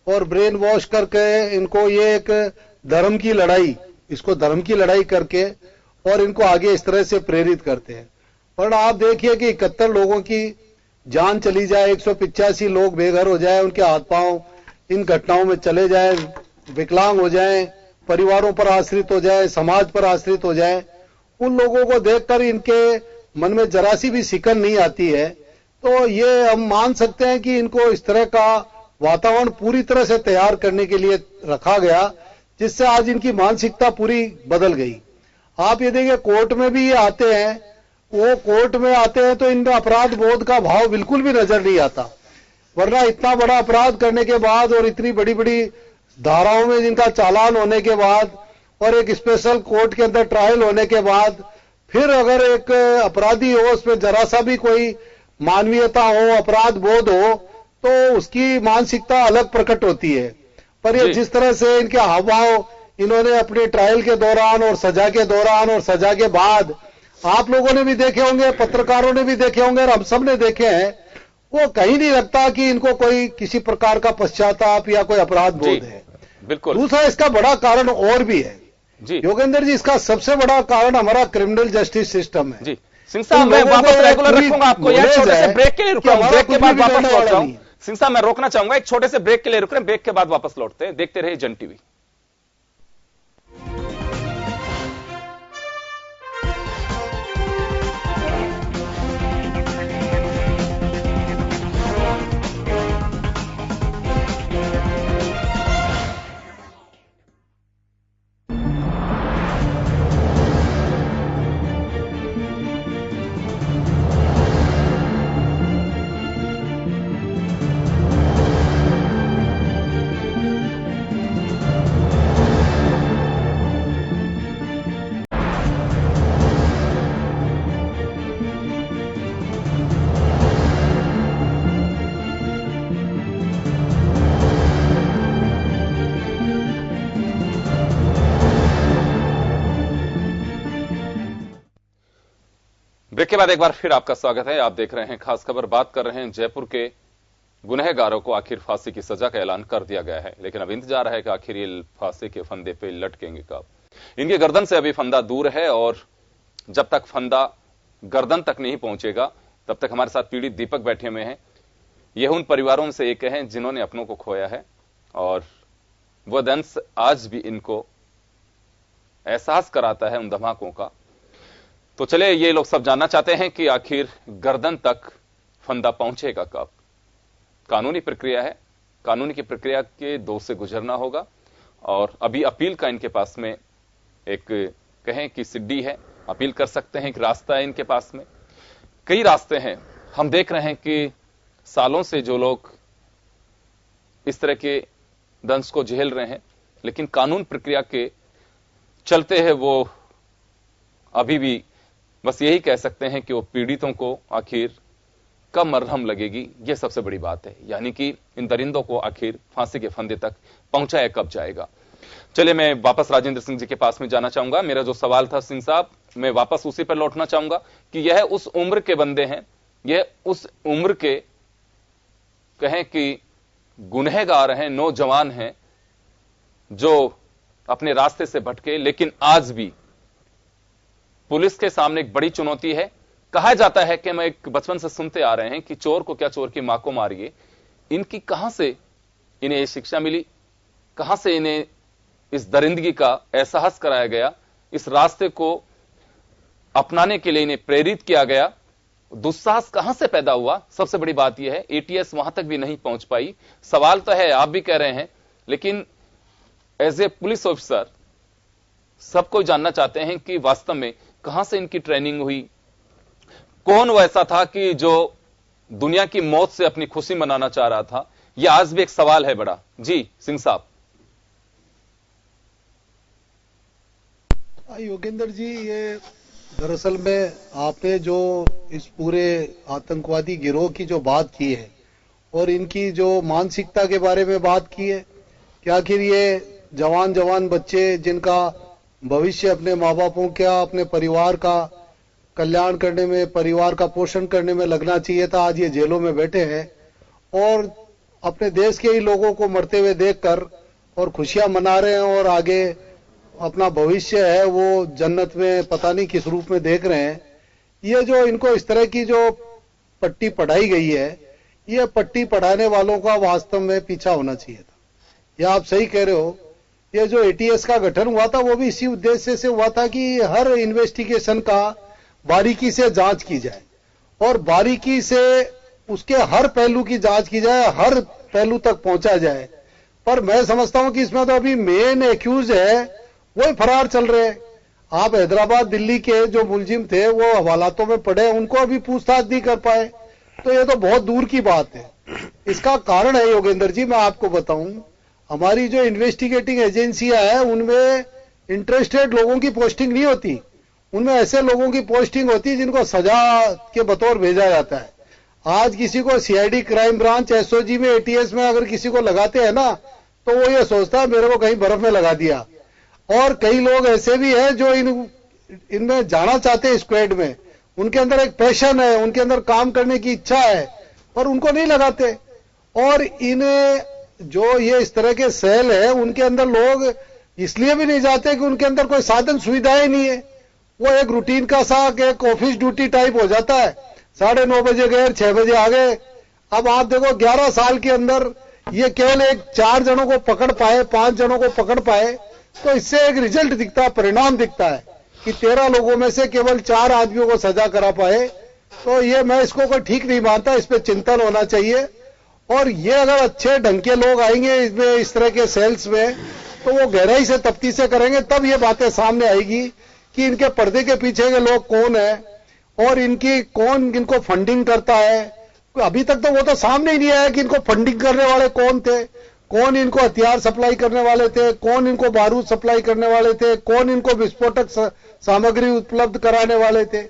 और ब्रेन वॉश करके इनको ये एक धर्म की लड़ाई करके और इनको आगे इस तरह से प्रेरित करते हैं। पर आप देखिए कि 71 लोगों की जान चली जाए, 185 लोग बेघर हो जाए, उनके हाथ पांव इन घटनाओं में चले जाए, विकलांग हो जाए, परिवारों पर आश्रित हो जाए, समाज पर आश्रित हो जाए, उन लोगों को देखकर इनके मन में जरा सी भी सिकन नहीं आती है। तो ये हम मान सकते हैं कि इनको इस तरह का वातावरण पूरी तरह से तैयार करने के लिए रखा गया, जिससे आज इनकी मानसिकता पूरी बदल गई। आप ये देखिए, कोर्ट में भी ये आते हैं, वो कोर्ट में आते हैं तो इनका अपराध बोध का भाव बिल्कुल भी नजर नहीं आता। वरना इतना बड़ा अपराध करने के बाद और इतनी बड़ी बड़ी धाराओं में जिनका चालान होने के बाद और एक स्पेशल कोर्ट के अंदर ट्रायल होने के बाद फिर अगर एक अपराधी हो, उसमें जरा सा भी कोई मानवीयता हो, अपराध बोध हो, तो उसकी मानसिकता अलग प्रकट होती है। पर ये जिस तरह से इनके हाव भाव इन्होंने अपने ट्रायल के दौरान और सजा के दौरान और सजा के बाद आप लोगों ने भी देखे होंगे, पत्रकारों ने भी देखे होंगे और हम सब ने देखे हैं, वो कहीं नहीं लगता कि इनको कोई किसी प्रकार का पश्चाताप या कोई अपराध बोध है। बिल्कुल। दूसरा, इसका बड़ा कारण और भी है। जी योगेंद्र जी, इसका सबसे बड़ा कारण हमारा क्रिमिनल जस्टिस सिस्टम है। जी सिंह साहब, मैं वापस रेगुलर रखूंगा आपको, यार छोटे से ब्रेक के लिए रुक रहा हूं, ब्रेक के बाद वापस लौट रहा हूं। सिंह साहब, मैं रोकना चाहूंगा, एक छोटे से ब्रेक के लिए रुक रहे हैं, ब्रेक के बाद वापस लौटते हैं। देखते रहिए जन टीवी। ब्रेक के बाद एक बार फिर आपका स्वागत है। आप देख रहे हैं खास खबर। बात कर रहे हैं जयपुर के गुनहगारों को आखिर फांसी की सजा का ऐलान कर दिया गया है, लेकिन अब इंतजार है कि आखिर ये फांसी के फंदे पे लटकेंगे कब। इनके गर्दन से अभी फंदा दूर है और जब तक फंदा गर्दन तक नहीं पहुंचेगा तब तक हमारे साथ पीड़ित दीपक बैठे हुए हैं। यह उन परिवारों में से एक हैं जिन्होंने अपनों को खोया है और वह दंश आज भी इनको एहसास कराता है उन धमाकों का। तो चले, ये लोग सब जानना चाहते हैं कि आखिर गर्दन तक फंदा पहुंचेगा कब। कानूनी प्रक्रिया है, कानूनी की प्रक्रिया के दौर से गुजरना होगा और अभी अपील का इनके पास में एक कहें कि सिड्डी है, अपील कर सकते हैं, एक रास्ता है इनके पास में। कई रास्ते हैं। हम देख रहे हैं कि सालों से जो लोग इस तरह के दंश को झेल रहे हैं, लेकिन कानून प्रक्रिया के चलते हैं वो अभी भी बस यही कह सकते हैं कि वो पीड़ितों को आखिर कब मरहम लगेगी, यह सबसे बड़ी बात है। यानी कि इन दरिंदों को आखिर फांसी के फंदे तक पहुंचाया कब जाएगा। चलिए, मैं वापस राजेंद्र सिंह जी के पास में जाना चाहूंगा। मेरा जो सवाल था सिंह साहब, मैं वापस उसी पर लौटना चाहूंगा कि यह उस उम्र के बंदे हैं, यह उस उम्र के कहें कि गुनहगार हैं, नौजवान हैं जो अपने रास्ते से भटके, लेकिन आज भी पुलिस के सामने एक बड़ी चुनौती है। कहा जाता है कि मैं एक बचपन से सुनते आ रहे हैं कि चोर को क्या चोर की मां को मारिए। इनकी कहां से इन्हें शिक्षा मिली, कहां से इन्हें इस दरिंदगी का एहसास कराया गया, इस रास्ते को अपनाने के लिए इन्हें प्रेरित किया गया, दुस्साहस कहां से पैदा हुआ। सबसे बड़ी बात यह है एटीएस वहां तक भी नहीं पहुंच पाई। सवाल तो है, आप भी कह रहे हैं, लेकिन एज ए पुलिस ऑफिसर सब कोई जानना चाहते हैं कि वास्तव में कहां से इनकी ट्रेनिंग हुई, कौन वो ऐसा था कि जो दुनिया की मौत से अपनी खुशी मनाना चाह रहा था। यह आज भी एक सवाल है बड़ा। जी सिंह साहब। योगेंद्र जी, ये दरअसल में आपने जो इस पूरे आतंकवादी गिरोह की जो बात की है और इनकी जो मानसिकता के बारे में बात की है कि आखिर ये जवान बच्चे जिनका भविष्य अपने माँ बापों का, अपने परिवार का कल्याण करने में, परिवार का पोषण करने में लगना चाहिए था, आज ये जेलों में बैठे हैं और अपने देश के ही लोगों को मरते हुए देखकर और खुशियां मना रहे हैं और आगे अपना भविष्य है वो जन्नत में पता नहीं किस रूप में देख रहे हैं। ये जो इनको इस तरह की जो पट्टी पढ़ाई गई है, ये पट्टी पढ़ाने वालों का वास्तव में पीछा होना चाहिए था। यह आप सही कह रहे हो, ये जो एटीएस का गठन हुआ था वो भी इसी उद्देश्य से हुआ था कि हर इन्वेस्टिगेशन का बारीकी से जांच की जाए और बारीकी से उसके हर पहलू की जांच की जाए, हर पहलू तक पहुंचा जाए। पर मैं समझता हूं कि इसमें तो अभी मेन एक्यूज है वही फरार चल रहे हैं। आप हैदराबाद दिल्ली के जो मुलजिम थे वो हवालातों में पड़े, उनको अभी पूछताछ नहीं कर पाए, तो ये तो बहुत दूर की बात है। इसका कारण है योगेंद्र जी, मैं आपको बताऊं, हमारी जो इन्वेस्टिगेटिंग एजेंसियां हैं उनमें इंटरेस्टेड लोगों की पोस्टिंग नहीं होती, उनमें ऐसे लोगों की पोस्टिंग होती है जिनको सजा के बतौर भेजा जाता है। आज किसी को सीआईडी, क्राइम ब्रांच, एसओजी में, एटीएस में अगर किसी को लगाते हैं ना तो वो ये सोचता है मेरे को कहीं बर्फ में लगा दिया। और कई लोग ऐसे भी हैं जो इनमें जाना चाहते हैं स्क्वाड में, उनके अंदर एक पैशन है, उनके अंदर काम करने की इच्छा है, पर उनको नहीं लगाते। और इन्हें जो ये इस तरह के सेल है उनके अंदर लोग इसलिए भी नहीं जाते कि उनके अंदर कोई साधन सुविधाएं नहीं है। वो एक रूटीन का सा एक ऑफिस ड्यूटी टाइप हो जाता है, 9:30 बजे गए 6 बजे आ गए। अब आप देखो 11 साल के अंदर ये केवल 4 जनों को पकड़ पाए, 5 जनों को पकड़ पाए, तो इससे एक रिजल्ट दिखता है, परिणाम दिखता है कि 13 लोगों में से केवल 4 आदमियों को सजा करा पाए। तो ये मैं इसको कोई ठीक नहीं मानता, इस पे चिंतन होना चाहिए। और ये अगर अच्छे ढंग के लोग आएंगे इसमें, इस तरह के सेल्स में, तो वो गहराई से तफ्तीशें करेंगे, तब ये बातें सामने आएगी कि इनके पर्दे के पीछे के लोग कौन है और कौन इनको फंडिंग करता है। अभी तक तो वो तो सामने ही नहीं आया कि इनको फंडिंग करने वाले कौन थे, कौन इनको हथियार सप्लाई करने वाले थे, कौन इनको बारूद सप्लाई करने वाले थे, कौन इनको विस्फोटक सामग्री उपलब्ध कराने वाले थे।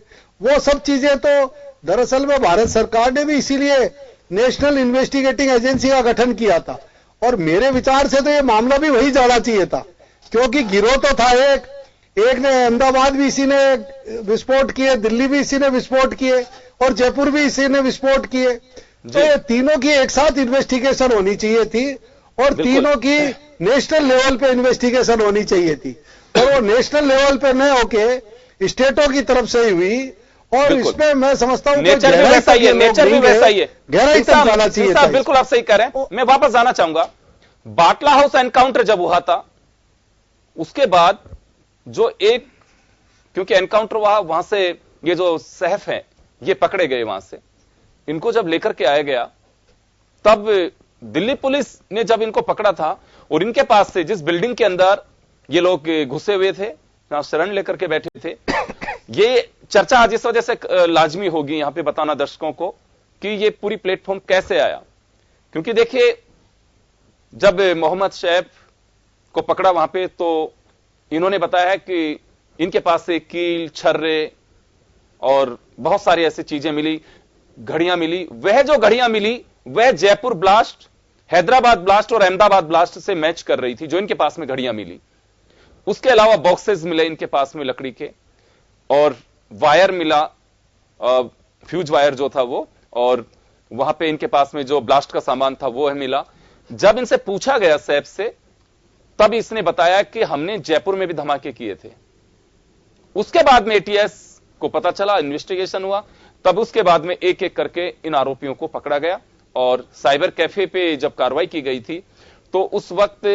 वो सब चीजें तो दरअसल में भारत सरकार ने भी इसीलिए नेशनल इन्वेस्टिगेटिंग एजेंसी का गठन किया था। और मेरे विचार से तो ये मामला भी वही जाना चाहिए था, क्योंकि गिरोह तो था एक ने अहमदाबाद भी इसी ने विस्फोट किए, दिल्ली भी इसी ने विस्फोट किए और जयपुर भी इसी ने विस्फोट किए। तो ये तीनों की एक साथ इन्वेस्टिगेशन होनी चाहिए थी और तीनों की नेशनल लेवल पे इन्वेस्टिगेशन होनी चाहिए थी। और वो नेशनल लेवल पे न होके स्टेटों की तरफ से ही हुई। और इसमें मैं समझता हूं नेचर भी वैसा ही है, नेचर भी वैसा ही है, गहराई तक जाना चाहिए था। बिल्कुल आप सही कह रहे हैं। मैं वापस जाना चाहूंगा, बाटला हाउस एनकाउंटर जब हुआ था उसके बाद जो क्योंकि एनकाउंटर वहां से ये जो सहफ हैं ये पकड़े गए, वहां से इनको जब लेकर के आया गया, तब दिल्ली पुलिस ने जब इनको पकड़ा था और इनके पास से जिस बिल्डिंग के अंदर ये लोग घुसे हुए थे, शरण लेकर के बैठे थे, ये चर्चा आज इस वजह से लाजमी होगी यहां पे बताना दर्शकों को कि ये पूरी प्लेटफॉर्म कैसे आया। क्योंकि देखिए जब मोहम्मद शैफ को पकड़ा वहां पे, तो इन्होंने बताया है कि इनके पास से कील, छर्रे और बहुत सारी ऐसी चीजें मिली, घड़ियां मिली। वह जो घड़ियां मिली वह जयपुर ब्लास्ट, हैदराबाद ब्लास्ट और अहमदाबाद ब्लास्ट से मैच कर रही थी, जो इनके पास में घड़ियां मिली। उसके अलावा बॉक्सेस मिले इनके पास में लकड़ी के, और वायर मिला, फ्यूज वायर जो था वो, और वहां पे इनके पास में जो ब्लास्ट का सामान था वो है मिला। जब इनसे पूछा गया सैफ से, तब इसने बताया कि हमने जयपुर में भी धमाके किए थे। उसके बाद में एटीएस को पता चला, इन्वेस्टिगेशन हुआ, तब उसके बाद में एक एक करके इन आरोपियों को पकड़ा गया। और साइबर कैफे पे जब कार्रवाई की गई थी, तो उस वक्त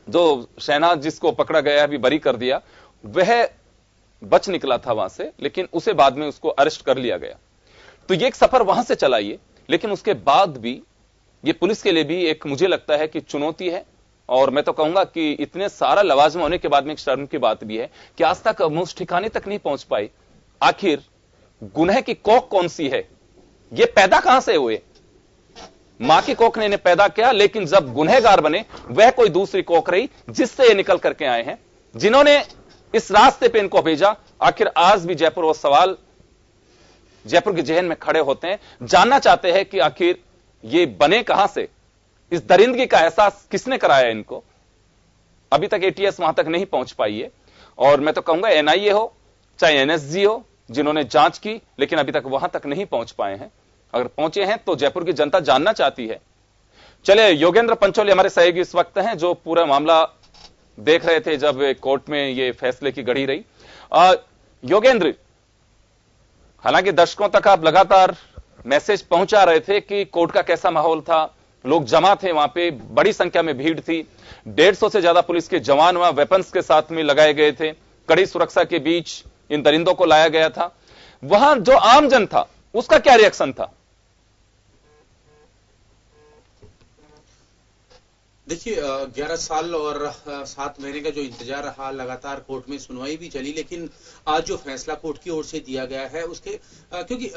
जो शहनाज जिसको पकड़ा गया अभी बरी कर दिया, वह बच निकला था वहां से, लेकिन उसे बाद में उसको अरेस्ट कर लिया गया। तो ये एक सफर वहां से चला ये, लेकिन उसके बाद भी ये पुलिस के लिए भी एक मुझे लगता है कि चुनौती है। और मैं तो कहूंगा कि इतने सारा लवाजमा होने के बाद में एक शर्म की बात भी है कि आज तक हम उस ठिकाने तक नहीं पहुंच पाए। आखिर गुनह की कोख कौन सी है, ये पैदा कहां से हुए? मां की कोख ने इन्हें पैदा किया, लेकिन जब गुनहगार बने वह कोई दूसरी कोख रही जिससे ये निकल करके आए हैं, जिन्होंने इस रास्ते पे इनको भेजा। आखिर आज भी जयपुर वो सवाल जयपुर के जहन में खड़े होते हैं, जानना चाहते हैं कि आखिर ये बने कहां से, इस दरिंदगी का एहसास किसने कराया इनको। अभी तक एटीएस वहां तक नहीं पहुंच पाई है, और मैं तो कहूंगा एनआईए हो चाहे एनएसजी हो, जिन्होंने जांच की, लेकिन अभी तक वहां तक नहीं पहुंच पाए हैं। अगर पहुंचे हैं तो जयपुर की जनता जानना चाहती है। चले, योगेंद्र पंचोली हमारे सहयोगी इस वक्त हैं, जो पूरा मामला देख रहे थे जब कोर्ट में ये फैसले की घड़ी रही। योगेंद्र, हालांकि दर्शकों तक आप लगातार मैसेज पहुंचा रहे थे कि कोर्ट का कैसा माहौल था, लोग जमा थे वहां पे, बड़ी संख्या में भीड़ थी, 150 से ज्यादा पुलिस के जवान वहां वेपन्स के साथ में लगाए गए थे, कड़ी सुरक्षा के बीच इन दरिंदों को लाया गया था। वहां जो आम जन था उसका क्या रिएक्शन था? देखिए 11 साल और 7 महीने का जो इंतजार रहा, लगातार कोर्ट में सुनवाई भी चली, लेकिन आज जो फैसला कोर्ट की ओर से दिया गया है उसके क्योंकि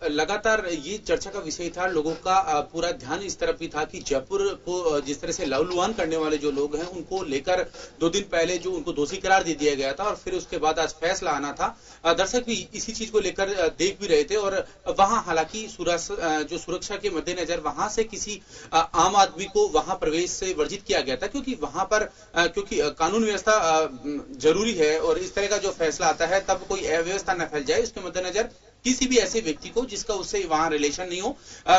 लगातार ये चर्चा का विषय था, लोगों का पूरा ध्यान इस तरफ भी था कि जयपुर को जिस तरह से लहूलुहान करने वाले जो लोग हैं उनको लेकर 2 दिन पहले जो उनको दोषी करार दे दिया गया था, और फिर उसके बाद आज फैसला आना था। दर्शक भी इसी चीज को लेकर देख भी रहे थे, और वहां हालांकि जो सुरक्षा के मद्देनजर वहां से किसी आम आदमी को वहां प्रवेश से वर्जित किया गया था, क्योंकि वहां पर क्योंकि कानून व्यवस्था जरूरी है, और इस तरह का जो फैसला आता है तब कोई अव्यवस्था न फैल जाए, उसके मद्देनजर किसी भी ऐसे व्यक्ति को जिसका उससे वहां रिलेशन नहीं हो।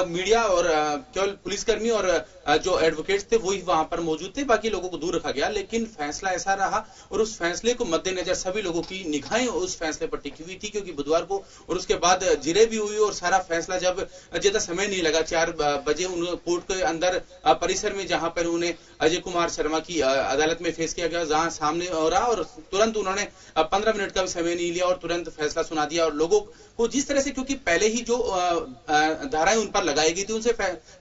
मीडिया और केवल पुलिसकर्मी और जो एडवोकेट्स थे वही वहां पर मौजूद थे, बाकी लोगों को दूर रखा गया। लेकिन फैसला ऐसा रहा और उस फैसले को मद्देनजर सभी लोगों की निगाहें उस फैसले पर टिकी हुई थी, क्योंकि बुधवार को और उसके बाद जिरे भी हुई और सारा फैसला जब ज्यादा समय नहीं लगा, 4 बजे उन कोर्ट के अंदर परिसर में जहां पर उन्हें अजय कुमार शर्मा की अदालत में फेस किया गया, जहां सामने हो रहा और तुरंत उन्होंने 15 मिनट का भी समय नहीं लिया और तुरंत फैसला सुना दिया। और लोगों को जिस तरह से, क्योंकि पहले ही जो धाराएं उन पर लगाई गई थी उनसे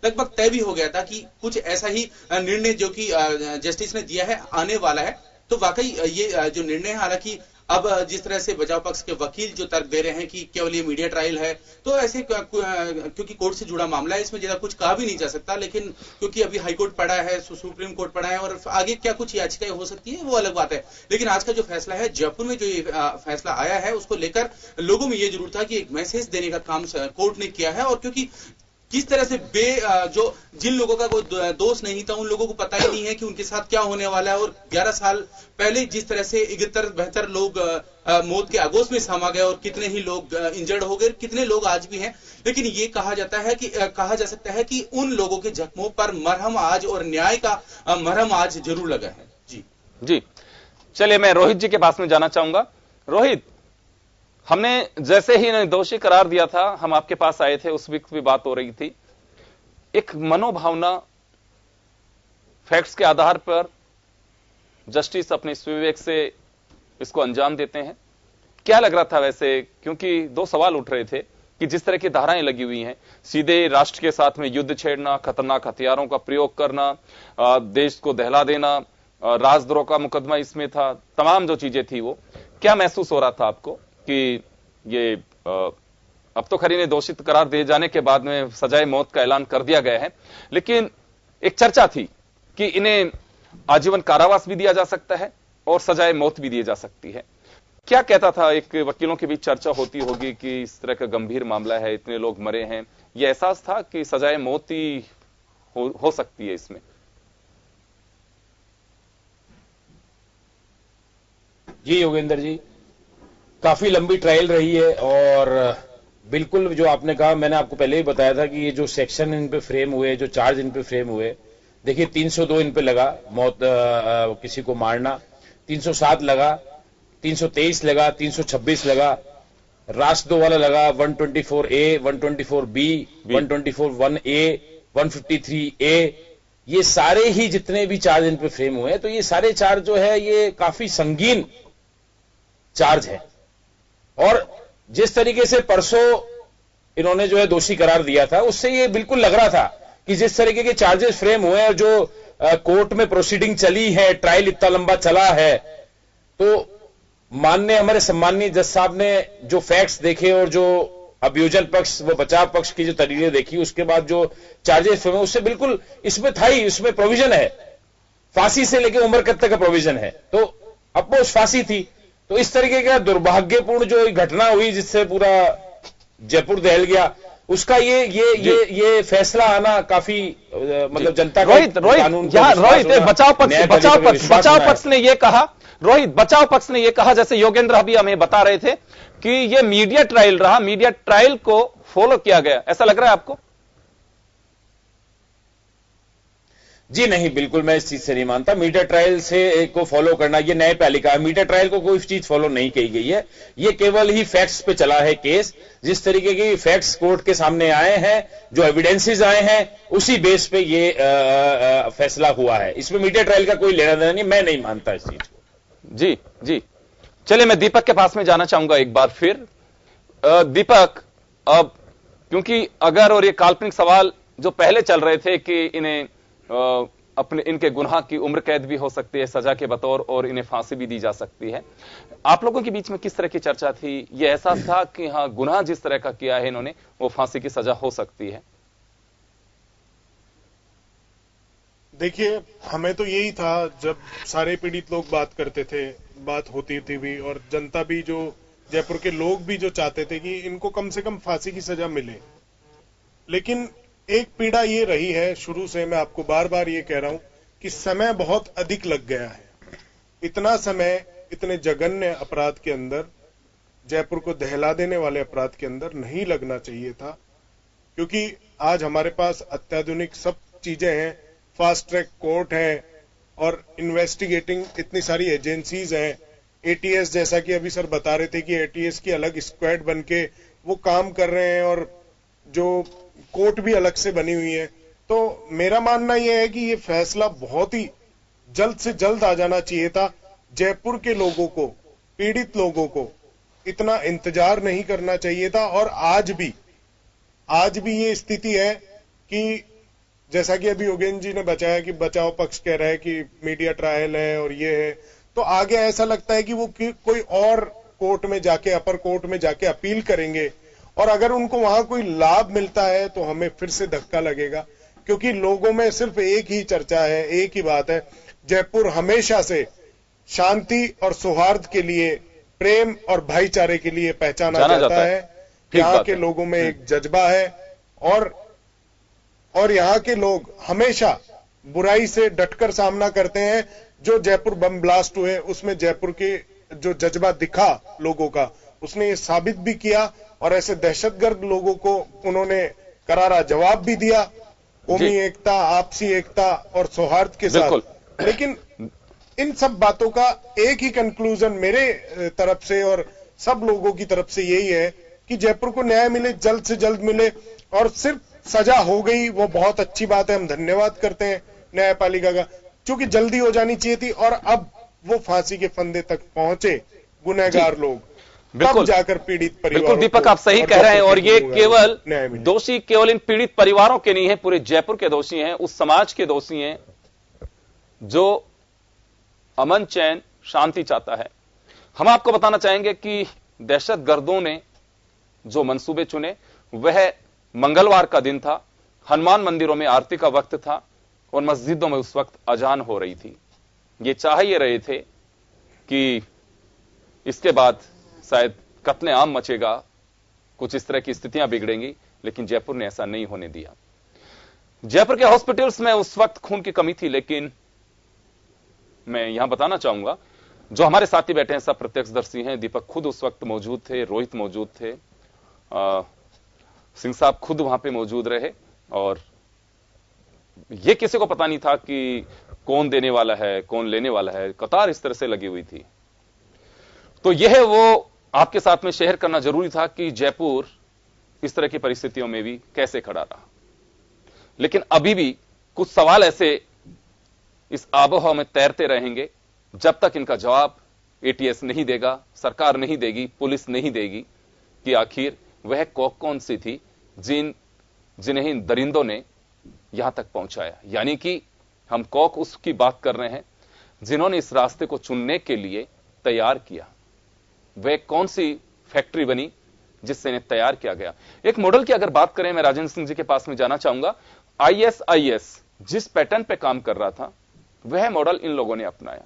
लगभग तय भी हो गया था कि कुछ ऐसा ही निर्णय जो कि जस्टिस ने दिया है आने वाला है, तो वाकई ये जो निर्णय है, हालांकि अब जिस तरह से बचाव पक्ष के वकील जो तर्क दे रहे हैं कि केवल ये मीडिया ट्रायल है, तो ऐसे क्योंकि कोर्ट से जुड़ा मामला है, इसमें ज्यादा कुछ कहा भी नहीं जा सकता। लेकिन क्योंकि अभी हाई कोर्ट पड़ा है, सुप्रीम कोर्ट पड़ा है और आगे क्या कुछ याचिकाएं हो सकती है वो अलग बात है। लेकिन आज का जो फैसला है, जयपुर में जो ये फैसला आया है, उसको लेकर लोगों में ये जरूर था कि एक मैसेज देने का काम कोर्ट ने किया है। और क्योंकि किस तरह से जो जिन लोगों का कोई दोष नहीं था, उन लोगों को पता ही नहीं है कि उनके साथ क्या होने वाला है। और 11 साल पहले जिस तरह से 71-72 लोग मौत के आगोश में समा गए और कितने ही लोग इंजर्ड हो गए, कितने लोग आज भी हैं। लेकिन ये कहा जा सकता है कि उन लोगों के जख्मों पर मरहम आज और न्याय का मरहम आज जरूर लगा है। जी चलिए, मैं रोहित जी के पास में जाना चाहूंगा। रोहित, हमने जैसे ही इन्हें दोषी करार दिया था, हम आपके पास आए थे, उस वक्त भी बात हो रही थी, एक मनोभावना, फैक्ट्स के आधार पर जस्टिस अपने विवेक से इसको अंजाम देते हैं। क्या लग रहा था वैसे, क्योंकि 2 सवाल उठ रहे थे कि जिस तरह की धाराएं लगी हुई हैं, सीधे राष्ट्र के साथ में युद्ध छेड़ना, खतरनाक हथियारों का प्रयोग करना, देश को दहला देना, राजद्रोह का मुकदमा इसमें था, तमाम जो चीजें थी, वो क्या महसूस हो रहा था आपको कि ये अब तो खरी ने दोषित करार दिए जाने के बाद में सजाए मौत का ऐलान कर दिया गया है, लेकिन एक चर्चा थी कि इन्हें आजीवन कारावास भी दिया जा सकता है और सजाए मौत भी दी जा सकती है। क्या कहता था, एक वकीलों के बीच चर्चा होती होगी कि इस तरह का गंभीर मामला है, इतने लोग मरे हैं, यह एहसास था कि सजाए मौत ही हो सकती है इसमें? जी योगेंद्र जी, काफी लंबी ट्रायल रही है और बिल्कुल जो आपने कहा, मैंने आपको पहले ही बताया था कि ये जो सेक्शन इन पे फ्रेम हुए, जो चार्ज इन पे फ्रेम हुए, देखिए 302 इन पे लगा मौत, किसी को मारना, 307 लगा, 323 लगा, 326 लगा, राष्ट्रद्रोह वाला लगा, 124A, 124B, 124(1)A, 153A, ये सारे ही जितने भी चार्ज इन पे फ्रेम हुए हैं, तो ये सारे चार्ज जो है ये काफी संगीन चार्ज है। और जिस तरीके से परसों इन्होंने जो है दोषी करार दिया था, उससे ये बिल्कुल लग रहा था कि जिस तरीके के चार्जेस फ्रेम हुए और जो कोर्ट में प्रोसीडिंग चली है, ट्रायल इतना लंबा चला है, तो माननीय हमारे सम्माननीय जज साहब ने जो फैक्ट्स देखे और जो अभियोजन पक्ष व बचाव पक्ष की जो तरीके देखी, उसके बाद जो चार्जेस फ्रेम, उससे बिल्कुल इसमें था ही, उसमें प्रोविजन है, फांसी से लेकर उम्र कैद तक का प्रोविजन है, तो अपोज फांसी थी। तो इस तरीके का दुर्भाग्यपूर्ण जो घटना हुई जिससे पूरा जयपुर दहल गया, उसका ये फैसला आना काफी मतलब जनता का रोहित बचाव पक्ष ने ये कहा, रोहित बचाव पक्ष ने ये कहा, जैसे योगेंद्र अभी हमें बता रहे थे कि ये मीडिया ट्रायल रहा, मीडिया ट्रायल को फॉलो किया गया, ऐसा लग रहा है आपको? जी नहीं, बिल्कुल मैं इस चीज से नहीं मानता। मीडिया ट्रायल से को फॉलो करना ये न्यायपालिका है, मीडिया ट्रायल को कोई चीज फॉलो नहीं की गई है, ये केवल ही फैक्ट्स पे चला है केस। जिस तरीके की फैक्ट्स कोर्ट के सामने आए हैं, जो एविडेंसेस आए हैं, उसी बेस पे ये फैसला हुआ है। इसमें मीडिया ट्रायल का कोई लेना देना नहीं, मैं नहीं मानता इस चीज को। जी चलिए, मैं दीपक के पास में जाना चाहूंगा एक बार फिर। दीपक, अब क्योंकि अगर और ये काल्पनिक सवाल जो पहले चल रहे थे कि इन्हें अपने इनके गुनाह की उम्र कैद भी हो सकती है सजा के बतौर और इन्हें फांसी भी दी जा सकती है, आप लोगों के बीच में किस तरह की चर्चा थी? यह एहसास था कि हाँ, गुनाह जिस तरह का किया है इन्होंने, वो फांसी की सजा हो सकती है? देखिए, हमें तो यही था, जब सारे पीड़ित लोग बात करते थे, बात होती थी भी, और जनता भी, जो जयपुर के लोग भी जो चाहते थे कि इनको कम से कम फांसी की सजा मिले। लेकिन एक पीड़ा ये रही है शुरू से, मैं आपको बार बार ये कह रहा हूं कि समय बहुत अधिक लग गया है। इतना समय इतने जघन्य अपराध के अंदर जयपुर को दहला देने वाले अपराध के अंदर नहीं लगना चाहिए था, क्योंकि आज हमारे पास अत्याधुनिक सब चीजें हैं, फास्ट ट्रैक कोर्ट है और इन्वेस्टिगेटिंग इतनी सारी एजेंसीज हैं, एटीएस जैसा कि अभी सर बता रहे थे कि एटीएस की अलग स्क्वाड बन के वो काम कर रहे हैं और जो कोर्ट भी अलग से बनी हुई है। तो मेरा मानना यह है कि ये फैसला बहुत ही जल्द से जल्द आ जाना चाहिए था। जयपुर के लोगों को, पीड़ित लोगों को इतना इंतजार नहीं करना चाहिए था। और आज भी ये स्थिति है कि जैसा कि अभी योगेंद्र जी ने बताया कि बचाव पक्ष कह रहा है कि मीडिया ट्रायल है और ये है, तो आगे ऐसा लगता है कि वो कोई और कोर्ट में जाके, अपर कोर्ट में जाके अपील करेंगे और अगर उनको वहां कोई लाभ मिलता है तो हमें फिर से धक्का लगेगा, क्योंकि लोगों में सिर्फ एक ही चर्चा है, एक ही बात है, जयपुर हमेशा से शांति और सौहार्द के लिए, प्रेम और भाईचारे के लिए पहचाना जाता है। यहाँ के लोगों में एक जज्बा है और यहाँ के लोग हमेशा बुराई से डटकर सामना करते हैं। जो जयपुर बम ब्लास्ट हुए उसमें जयपुर के जो जज्बा दिखा लोगों का, उसने ये साबित भी किया और ऐसे दहशतगर्द लोगों को उन्होंने करारा जवाब भी दिया, कौमी एकता, आपसी एकता और सौहार्द के साथ। लेकिन इन सब बातों का एक ही कंक्लूजन मेरे तरफ से और सब लोगों की तरफ से यही है कि जयपुर को न्याय मिले, जल्द से जल्द मिले। और सिर्फ सजा हो गई वो बहुत अच्छी बात है, हम धन्यवाद करते हैं न्यायपालिका का, क्योंकि जल्दी हो जानी चाहिए थी और अब वो फांसी के फंदे तक पहुंचे गुनहगार लोग, बिल्कुल जाकर पीड़ित परिवारों। बिल्कुल दीपक, आप सही कह रहे हैं और ये केवल दोषी केवल इन पीड़ित परिवारों के नहीं है, पूरे जयपुर के दोषी हैं, उस समाज के दोषी हैं जो अमन, चैन, शांति चाहता है। हम आपको बताना चाहेंगे कि दहशतगर्दों ने जो मंसूबे चुने वह मंगलवार का दिन था, हनुमान मंदिरों में आरती का वक्त था और मस्जिदों में उस वक्त अजान हो रही थी। ये चाह ये रहे थे कि इसके बाद शायद कत्ले आम मचेगा, कुछ इस तरह की स्थितियां बिगड़ेंगी, लेकिन जयपुर ने ऐसा नहीं होने दिया। जयपुर के हॉस्पिटल्स में उस वक्त खून की कमी थी, लेकिन मैं यहां बताना चाहूंगा, जो हमारे साथी बैठे हैं सब प्रत्यक्षदर्शी हैं। दीपक खुद उस वक्त मौजूद थे, रोहित मौजूद थे, सिंह साहब खुद वहां पे मौजूद रहे और यह किसी को पता नहीं था कि कौन देने वाला है, कौन लेने वाला है, कतार इस तरह से लगी हुई थी। तो यह वो आपके साथ में शेयर करना जरूरी था कि जयपुर इस तरह की परिस्थितियों में भी कैसे खड़ा रहा। लेकिन अभी भी कुछ सवाल ऐसे इस आबोहवा में तैरते रहेंगे जब तक इनका जवाब एटीएस नहीं देगा, सरकार नहीं देगी, पुलिस नहीं देगी कि आखिर वह कौन सी थी जिन्हें इन दरिंदों ने यहां तक पहुंचाया। यानी कि हम कौक उसकी बात कर रहे हैं जिन्होंने इस रास्ते को चुनने के लिए तैयार किया। वह कौन सी फैक्ट्री बनी जिससे इन्हें तैयार किया गया। एक मॉडल की अगर बात करें, मैं राजेंद्र सिंह जी के पास में जाना चाहूंगा। आईएसआईएस जिस पैटर्न पे काम कर रहा था वह मॉडल इन लोगों ने अपनाया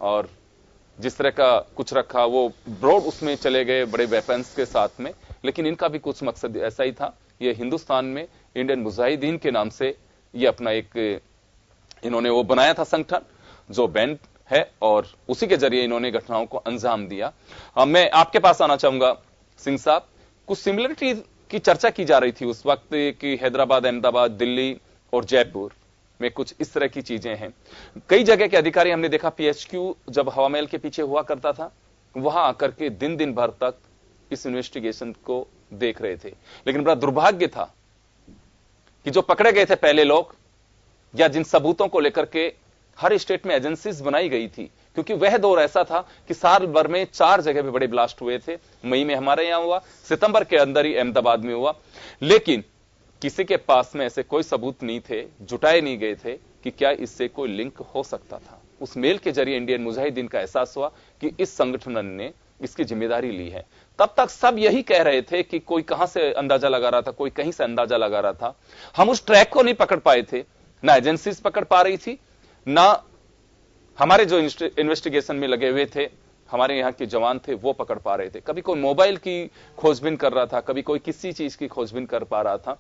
और जिस तरह का कुछ रखा वो ब्रॉड उसमें चले गए बड़े वेपन्स के साथ में। लेकिन इनका भी कुछ मकसद ऐसा ही था। ये हिंदुस्तान में इंडियन मुजाहिदीन के नाम से ये अपना एक इन्होंने वो बनाया था संगठन जो बैंड है और उसी के जरिए इन्होंने घटनाओं को अंजाम दिया। मैं आपके पास आना चाहूंगा सिंह साहब, कुछ सिमिलरिटी की चर्चा की जा रही थी उस वक्त कि हैदराबाद, अहमदाबाद, दिल्ली और जयपुर में कुछ इस तरह की चीजें हैं। कई जगह के अधिकारी हमने देखा, पीएचक्यू जब हवा महल के पीछे हुआ करता था वहां आकर के दिन भर तक इस इन्वेस्टिगेशन को देख रहे थे। लेकिन बड़ा दुर्भाग्य था कि जो पकड़े गए थे पहले लोग या जिन सबूतों को लेकर के हर स्टेट में एजेंसीज बनाई गई थी, क्योंकि वह दौर ऐसा था कि साल भर में 4 जगह पे बड़े ब्लास्ट हुए थे। मई में हमारे यहां हुआ, सितंबर के अंदर ही अहमदाबाद में हुआ, लेकिन किसी के पास में ऐसे कोई सबूत नहीं थे, जुटाए नहीं गए थे कि क्या इससे कोई लिंक हो सकता था। उस मेल के जरिए इंडियन मुजाहिदीन का एहसास हुआ कि इस संगठन ने इसकी जिम्मेदारी ली है। तब तक सब यही कह रहे थे कि कोई कहां से अंदाजा लगा रहा था, कोई कहीं से अंदाजा लगा रहा था। हम उस ट्रैक को नहीं पकड़ पाए थे, ना एजेंसीज पकड़ पा रही थी, ना हमारे जो इन्वेस्टिगेशन में लगे हुए थे हमारे यहाँ के जवान थे वो पकड़ पा रहे थे। कभी कोई मोबाइल की खोजबीन कर रहा था, कभी कोई किसी चीज की खोजबीन कर पा रहा था।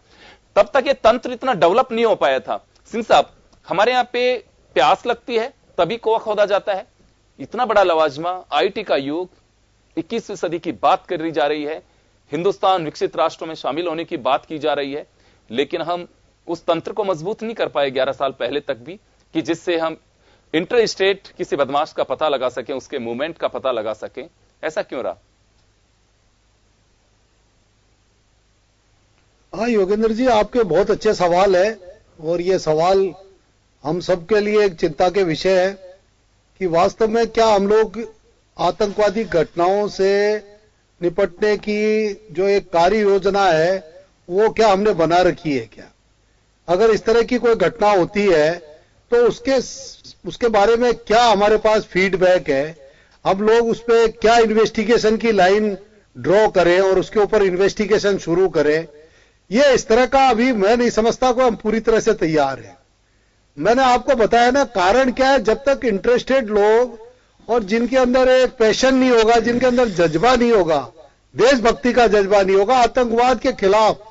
तब तक ये तंत्र इतना डेवलप नहीं हो पाया था। सिंह साहब, हमारे यहाँ पे प्यास लगती है तभी कोआ खोदा जाता है। इतना बड़ा लवाजमा, आईटी का युग, 21वीं सदी की बात करी जा रही है, हिंदुस्तान विकसित राष्ट्रों में शामिल होने की बात की जा रही है, लेकिन हम उस तंत्र को मजबूत नहीं कर पाए 11 साल पहले तक भी, कि जिससे हम इंटर स्टेट किसी बदमाश का पता लगा सकें, उसके मूवमेंट का पता लगा सकें। ऐसा क्यों रहा? हाँ योगेंद्र जी, आपके बहुत अच्छे सवाल है, और ये सवाल हम सबके लिए एक चिंता के विषय है कि वास्तव में क्या हम लोग आतंकवादी घटनाओं से निपटने की जो एक कार्य योजना है वो क्या हमने बना रखी है क्या? अगर इस तरह की कोई घटना होती है तो उसके बारे में क्या हमारे पास फीडबैक है, हम लोग उस पर क्या इन्वेस्टिगेशन की लाइन ड्रॉ करें और उसके ऊपर इन्वेस्टिगेशन शुरू करें, ये इस तरह का अभी मैं नहीं समझता को हम पूरी तरह से तैयार हैं। मैंने आपको बताया ना, कारण क्या है, जब तक इंटरेस्टेड लोग और जिनके अंदर एक पैशन नहीं होगा, जिनके अंदर जज्बा नहीं होगा, देशभक्ति का जज्बा नहीं होगा, आतंकवाद के खिलाफ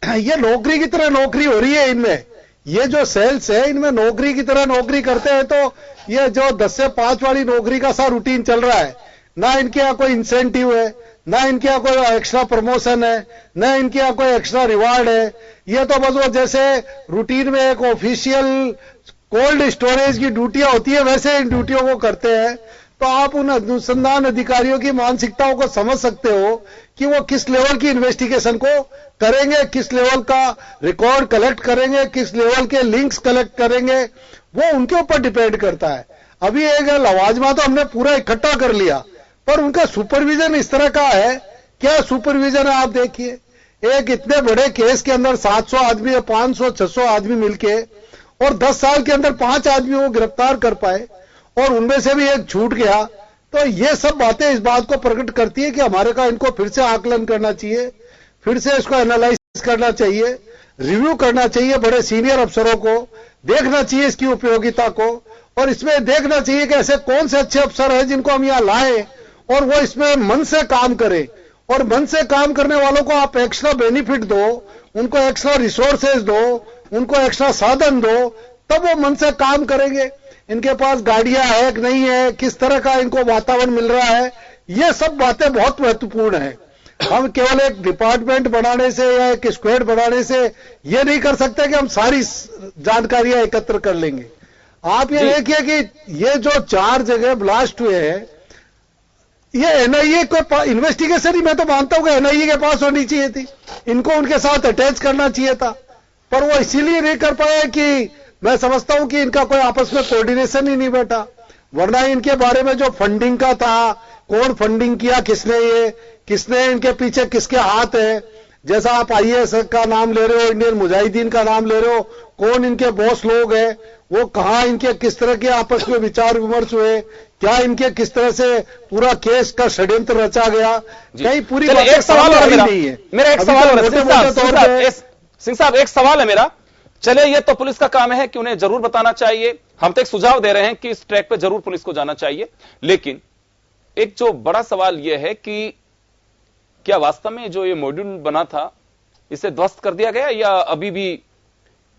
ये नौकरी की तरह नौकरी हो रही है इनमें, ये जो सेल्स है इनमें नौकरी की तरह नौकरी करते हैं। तो ये जो 10 से 5 वाली नौकरी का सा रूटीन चल रहा है, ना इनके यहाँ कोई इंसेंटिव है, ना इनके यहाँ कोई एक्स्ट्रा प्रमोशन है, ना इनके यहाँ कोई एक्स्ट्रा रिवार्ड है। ये तो बस वो जैसे रूटीन में एक ऑफिशियल कोल्ड स्टोरेज की ड्यूटियां होती है वैसे इन ड्यूटियों को करते हैं। तो आप उन अनुसंधान अधिकारियों की मानसिकताओं को समझ सकते हो कि वो किस लेवल की इन्वेस्टिगेशन को करेंगे, किस लेवल का रिकॉर्ड कलेक्ट करेंगे, किस लेवल के लिंक्स कलेक्ट करेंगे, वो उनके ऊपर डिपेंड करता है। अभी एक लवाजमा तो हमने पूरा इकट्ठा कर लिया, पर उनका सुपरविजन इस तरह का है, क्या सुपरविजन है आप देखिए। एक इतने बड़े केस के अंदर 700 आदमी, 500, 600 आदमी मिलके और 10 साल के अंदर 5 आदमियों को गिरफ्तार कर पाए और उनमें से भी एक छूट गया। तो ये सब बातें इस बात को प्रकट करती है कि हमारे का इनको फिर से आकलन करना चाहिए, फिर से इसको एनालाइज करना चाहिए, रिव्यू करना चाहिए, बड़े सीनियर अफसरों को देखना चाहिए इसकी उपयोगिता को, और इसमें देखना चाहिए कि ऐसे कौन से अच्छे अफसर हैं जिनको हम यहां लाएं और वो इसमें मन से काम करें। और मन से काम करने वालों को आप एक्स्ट्रा बेनिफिट दो, उनको एक्स्ट्रा रिसोर्सेज दो, उनको एक्स्ट्रा साधन दो, तब वो मन से काम करेंगे। इनके पास गाड़ियां है कि नहीं है, किस तरह का इनको वातावरण मिल रहा है, ये सब बातें बहुत महत्वपूर्ण है। हम केवल एक डिपार्टमेंट बनाने से या एक स्क्वाड बनाने से ये नहीं कर सकते कि हम सारी जानकारियां एकत्र कर लेंगे। आप ये देखिए कि ये जो 4 जगह ब्लास्ट हुए हैं, ये एनआईए को इन्वेस्टिगेशन ही मैं तो मानता हूं कि एनआईए के पास होनी चाहिए थी, इनको उनके साथ अटैच करना चाहिए था, पर वो इसीलिए नहीं कर पाए कि मैं समझता हूं कि इनका कोई आपस में कोऑर्डिनेशन ही नहीं बैठा। वरना इनके बारे में जो फंडिंग का था, कौन फंडिंग किया, किसने इनके पीछे किसके हाथ है, जैसा आप आईएएस का नाम ले रहे हो, इंडियन मुजाहिदीन का नाम ले रहे हो, कौन इनके बॉस लोग हैं, वो कहां इनके किस तरह के आपस में विचार विमर्श हुए, क्या इनके किस तरह से पूरा केस का षड्यंत्र रचा गया, कहीं पूरी एक सवाल और नहीं है। मेरा एक सवाल और सिंह साहब, एक सवाल है मेरा। चले, ये तो पुलिस का काम है कि उन्हें जरूर बताना चाहिए, हम तो एक सुझाव दे रहे हैं कि इस ट्रैक पे जरूर पुलिस को जाना चाहिए, लेकिन एक जो बड़ा सवाल यह है कि क्या वास्तव में जो ये मॉड्यूल बना था इसे ध्वस्त कर दिया गया, या अभी भी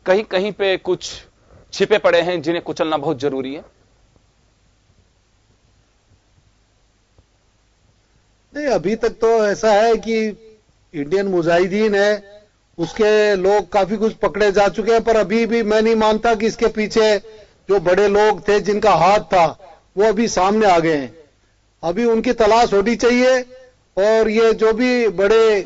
कहीं कहीं पे कुछ छिपे पड़े हैं जिन्हें कुचलना बहुत जरूरी है? नहीं, अभी तक तो ऐसा है कि इंडियन मुजाहिदीन है, उसके लोग काफी कुछ पकड़े जा चुके हैं, पर अभी भी मैं नहीं मानता कि इसके पीछे जो बड़े लोग थे जिनका हाथ था वो अभी सामने आ गए हैं। अभी उनकी तलाश होनी चाहिए, और ये जो भी बड़े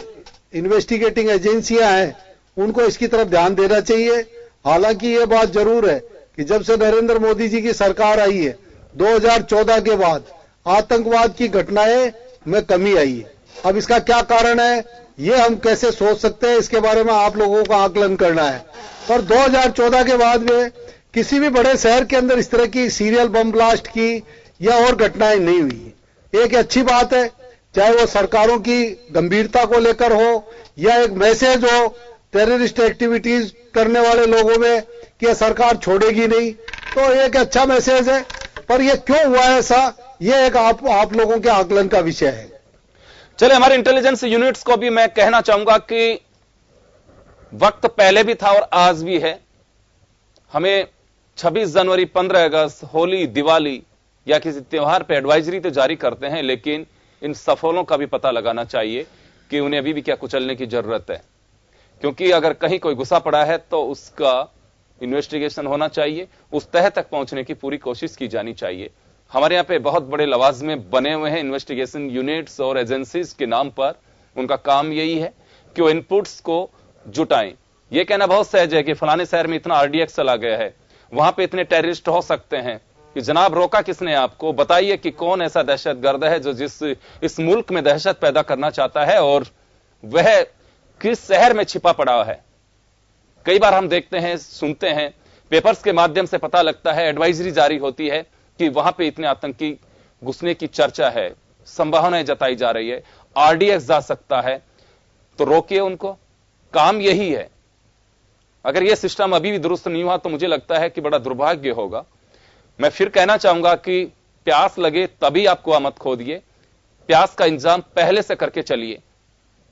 इन्वेस्टिगेटिंग एजेंसियां हैं उनको इसकी तरफ ध्यान देना चाहिए। हालांकि ये बात जरूर है कि जब से नरेंद्र मोदी जी की सरकार आई है 2014 के बाद आतंकवाद की घटनाएं में कमी आई है। अब इसका क्या कारण है ये हम कैसे सोच सकते हैं, इसके बारे में आप लोगों को आकलन करना है। पर 2014 के बाद में किसी भी बड़े शहर के अंदर इस तरह की सीरियल बम ब्लास्ट की या और घटनाएं नहीं हुई। एक अच्छी बात है, चाहे वो सरकारों की गंभीरता को लेकर हो या एक मैसेज हो टेररिस्ट एक्टिविटीज करने वाले लोगों में कि सरकार छोड़ेगी नहीं, तो एक अच्छा मैसेज है। पर यह क्यों हुआ ऐसा, यह एक आप लोगों के आकलन का विषय है। चले, हमारे इंटेलिजेंस यूनिट्स को भी मैं कहना चाहूंगा कि वक्त पहले भी था और आज भी है। हमें 26 जनवरी, 15 अगस्त, होली, दिवाली या किसी त्योहार पर एडवाइजरी तो जारी करते हैं, लेकिन इन सफलों का भी पता लगाना चाहिए कि उन्हें अभी भी क्या कुचलने की जरूरत है, क्योंकि अगर कहीं कोई घुसा पड़ा है तो उसका इन्वेस्टिगेशन होना चाहिए, उस तह तक पहुंचने की पूरी कोशिश की जानी चाहिए। हमारे यहाँ पे बहुत बड़े लवाजमे बने हुए हैं इन्वेस्टिगेशन यूनिट्स और एजेंसीज के नाम पर। उनका काम यही है कि वो इनपुट्स को जुटाएं। ये कहना बहुत सहज है कि फलाने शहर में इतना आरडीएक्स चला गया है, वहां पे इतने टेररिस्ट हो सकते हैं, कि जनाब रोका किसने आपको? बताइए कि कौन ऐसा दहशतगर्द है जो इस मुल्क में दहशत पैदा करना चाहता है और वह किस शहर में छिपा पड़ा है। कई बार हम देखते हैं, सुनते हैं, पेपर्स के माध्यम से पता लगता है, एडवाइजरी जारी होती है कि वहां पे इतने आतंकी घुसने की चर्चा है, संभावनाएं जताई जा रही है, आरडीएक्स जा सकता है, तो रोकिए उनको। काम यही है। अगर यह सिस्टम अभी भी दुरुस्त नहीं हुआ तो मुझे लगता है कि बड़ा दुर्भाग्य होगा। मैं फिर कहना चाहूंगा कि प्यास लगे तभी आप कुआं मत खोदिए, प्यास का इंतजाम पहले से करके चलिए।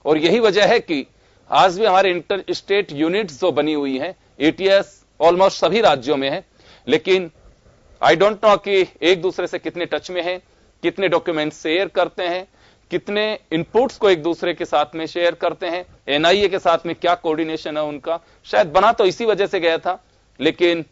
और यही वजह है कि आज भी हमारे इंटर स्टेट यूनिट्स जो बनी हुई हैं, एटीएस ऑलमोस्ट सभी राज्यों में है, लेकिन आई डोंट नो कि एक दूसरे से कितने टच में हैं, कितने डॉक्यूमेंट शेयर करते हैं, कितने इनपुट्स को एक दूसरे के साथ में शेयर करते हैं, एनआईए के साथ में क्या कोऑर्डिनेशन है उनका। शायद बना तो इसी वजह से गया था, लेकिन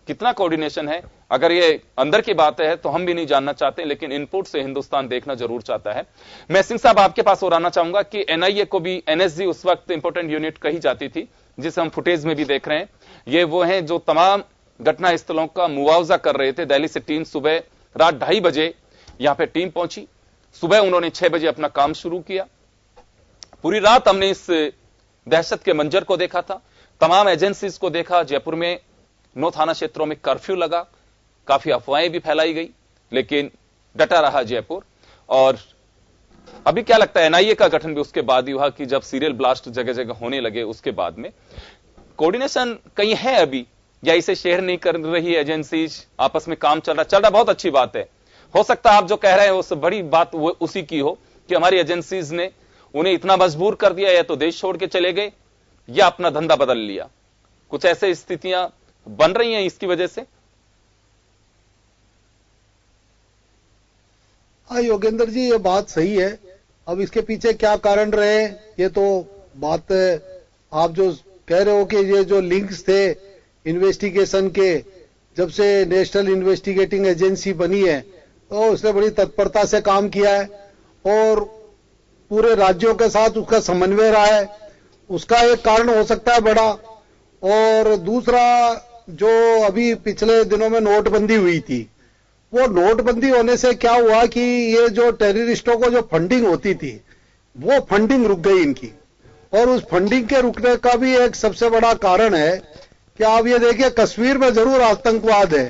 कितना कोऑर्डिनेशन है, अगर ये अंदर की बात है तो हम भी नहीं जानना चाहते, लेकिन इनपुट से हिंदुस्तान देखना जरूर चाहता है। मैं सिंह साहब आपके पास और आना चाहूंगा कि एनआईए को भी एनएसजी उस वक्त इंपोर्टेंट यूनिट कही जाती थी, जिसे हम फुटेज में भी देख रहे हैं। ये वो हैं जो तमाम घटना स्थलों का मुआवजा कर रहे थे। दिल्ली से टीम सुबह रात 2:30 बजे यहां पे टीम पहुंची, सुबह उन्होंने 6 बजे अपना काम शुरू किया। पूरी रात हमने इस दहशत के मंजर को देखा था, तमाम एजेंसीज को देखा। जयपुर में 9 थाना क्षेत्रों में कर्फ्यू लगा, काफी अफवाहें भी फैलाई गई, लेकिन डटा रहा जयपुर। और अभी क्या लगता है, एनआईए का गठन भी उसके बाद ही हुआ कि जब सीरियल ब्लास्ट जगह जगह होने लगे, उसके बाद में कोऑर्डिनेशन कहीं है अभी, या इसे शेयर नहीं कर रही एजेंसीज, आपस में काम चल रहा, बहुत अच्छी बात है। हो सकता है आप जो कह रहे हैं उस बड़ी बात वो उसी की हो कि हमारी एजेंसीज ने उन्हें इतना मजबूर कर दिया, या तो देश छोड़ के चले गए या अपना धंधा बदल लिया। कुछ ऐसे स्थितियां बन रही हैं इसकी वजह से। हाँ योगेंद्र जी, ये बात सही है। अब इसके पीछे क्या कारण रहे, ये तो बात आप जो कह रहे हो कि ये जो लिंक्स थे इन्वेस्टिगेशन के, जब से नेशनल इन्वेस्टिगेटिंग एजेंसी बनी है तो उसने बड़ी तत्परता से काम किया है और पूरे राज्यों के साथ उसका समन्वय रहा है, उसका एक कारण हो सकता है बड़ा। और दूसरा, जो अभी पिछले दिनों में नोटबंदी हुई थी, वो नोटबंदी होने से क्या हुआ कि ये जो टेररिस्टों को जो फंडिंग होती थी, वो फंडिंग रुक गई इनकी। और उस फंडिंग के रुकने का भी एक सबसे बड़ा कारण है कि आप ये देखिए, कश्मीर में जरूर आतंकवाद है,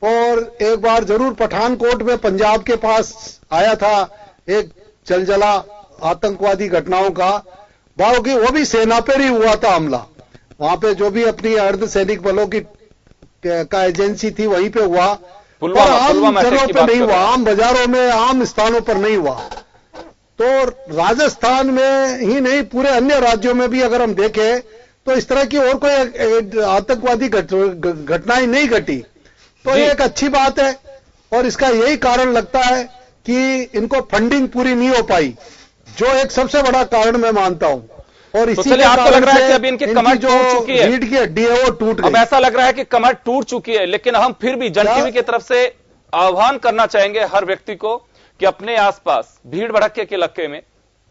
और एक बार जरूर पठानकोट में पंजाब के पास आया था एक जलजला आतंकवादी घटनाओं का, क्योंकि वो भी सेना पर ही हुआ था हमला। वहां पे जो भी अपनी अर्धसैनिक बलों की का एजेंसी थी वहीं पे हुआ, और आम जगहों पे नहीं हुआ, आम बाजारों में, आम स्थानों पर नहीं हुआ। तो राजस्थान में ही नहीं, पूरे अन्य राज्यों में भी अगर हम देखें तो इस तरह की और कोई आतंकवादी घटनाएं नहीं घटी। तो ये एक अच्छी बात है, और इसका यही कारण लगता है कि इनको फंडिंग पूरी नहीं हो पाई, जो एक सबसे बड़ा कारण मैं मानता हूं। और इसी तो आपको लग रहा है कि अभी इनकी कमर टूट चुकी है, रीढ़ की हड्डी है वो टूट गई। अब ऐसा लग रहा है कि कमर टूट चुकी है, लेकिन हम फिर भी जन टीवी की तरफ से आह्वान करना चाहेंगे हर व्यक्ति को कि अपने आसपास भीड़ भड़के के इलाके में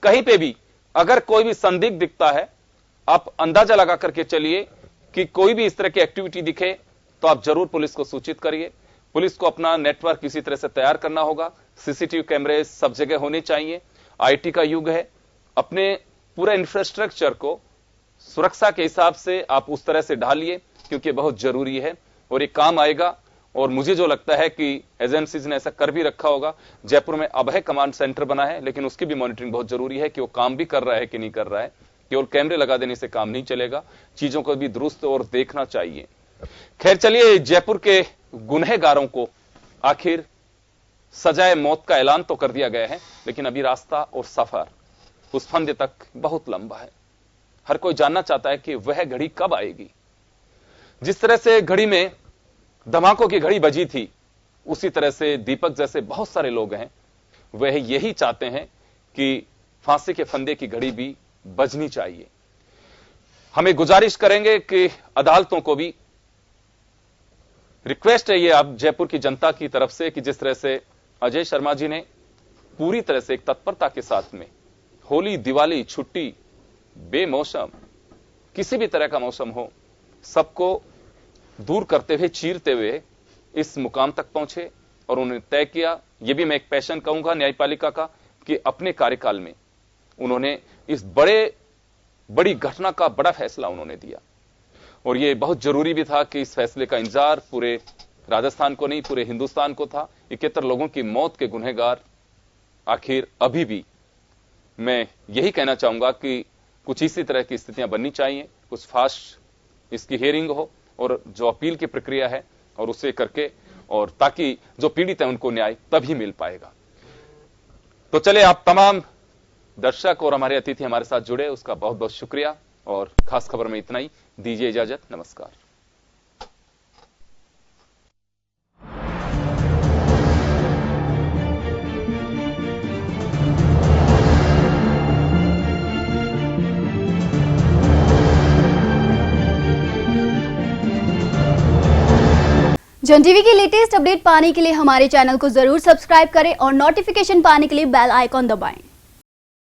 कहीं पे भी अगर कोई भी संदिग्ध दिखता है, आप अंदाजा लगा करके चलिए कि कोई भी इस तरह की एक्टिविटी दिखे तो आप जरूर पुलिस को सूचित करिए। पुलिस को अपना नेटवर्क किसी तरह से तैयार करना होगा, सीसीटीवी कैमरे सब जगह होने चाहिए। आईटी का युग है, अपने पूरे इंफ्रास्ट्रक्चर को सुरक्षा के हिसाब से आप उस तरह से ढालिए, क्योंकि बहुत जरूरी है और ये काम आएगा। और मुझे जो लगता है कि एजेंसीज ने ऐसा कर भी रखा होगा। जयपुर में अभय कमांड सेंटर बना है, लेकिन उसकी भी मॉनिटरिंग बहुत जरूरी है कि वो काम भी कर रहा है कि नहीं कर रहा है। केवल कैमरे लगा देने से काम नहीं चलेगा, चीजों को भी दुरुस्त और देखना चाहिए। खैर चलिए, जयपुर के गुनहगारों को आखिर सजाए मौत का ऐलान तो कर दिया गया है, लेकिन अभी रास्ता और सफर उस फंदे तक बहुत लंबा है। हर कोई जानना चाहता है कि वह घड़ी कब आएगी। जिस तरह से घड़ी में धमाकों की घड़ी बजी थी, उसी तरह से दीपक जैसे बहुत सारे लोग हैं वह यही चाहते हैं कि फांसी के फंदे की घड़ी भी बजनी चाहिए। हमें गुजारिश करेंगे कि अदालतों को भी रिक्वेस्ट है ये अब जयपुर की जनता की तरफ से कि जिस तरह से अजय शर्मा जी ने पूरी तरह से एक तत्परता के साथ में होली, दिवाली, छुट्टी, बेमौसम, किसी भी तरह का मौसम हो, सबको दूर करते हुए, चीरते हुए इस मुकाम तक पहुंचे और उन्होंने तय किया। यह भी मैं एक पैशन कहूंगा न्यायपालिका का कि अपने कार्यकाल में उन्होंने इस बड़ी घटना का बड़ा फैसला उन्होंने दिया और यह बहुत जरूरी भी था कि इस फैसले का इंतजार पूरे राजस्थान को नहीं, पूरे हिंदुस्तान को था। 71 लोगों की मौत के गुनहगार आखिर अभी भी, मैं यही कहना चाहूंगा कि कुछ इसी तरह की स्थितियां बननी चाहिए, कुछ फास्ट इसकी हियरिंग हो और जो अपील की प्रक्रिया है और उसे करके, और ताकि जो पीड़ित है उनको न्याय तभी मिल पाएगा। तो चले, आप तमाम दर्शक और हमारे अतिथि हमारे साथ जुड़े, उसका बहुत बहुत शुक्रिया और खास खबर में इतना ही। दीजिए इजाजत, नमस्कार। जन टीवी की लेटेस्ट अपडेट पाने के लिए हमारे चैनल को जरूर सब्सक्राइब करें और नोटिफिकेशन पाने के लिए बेल आइकॉन दबाएं।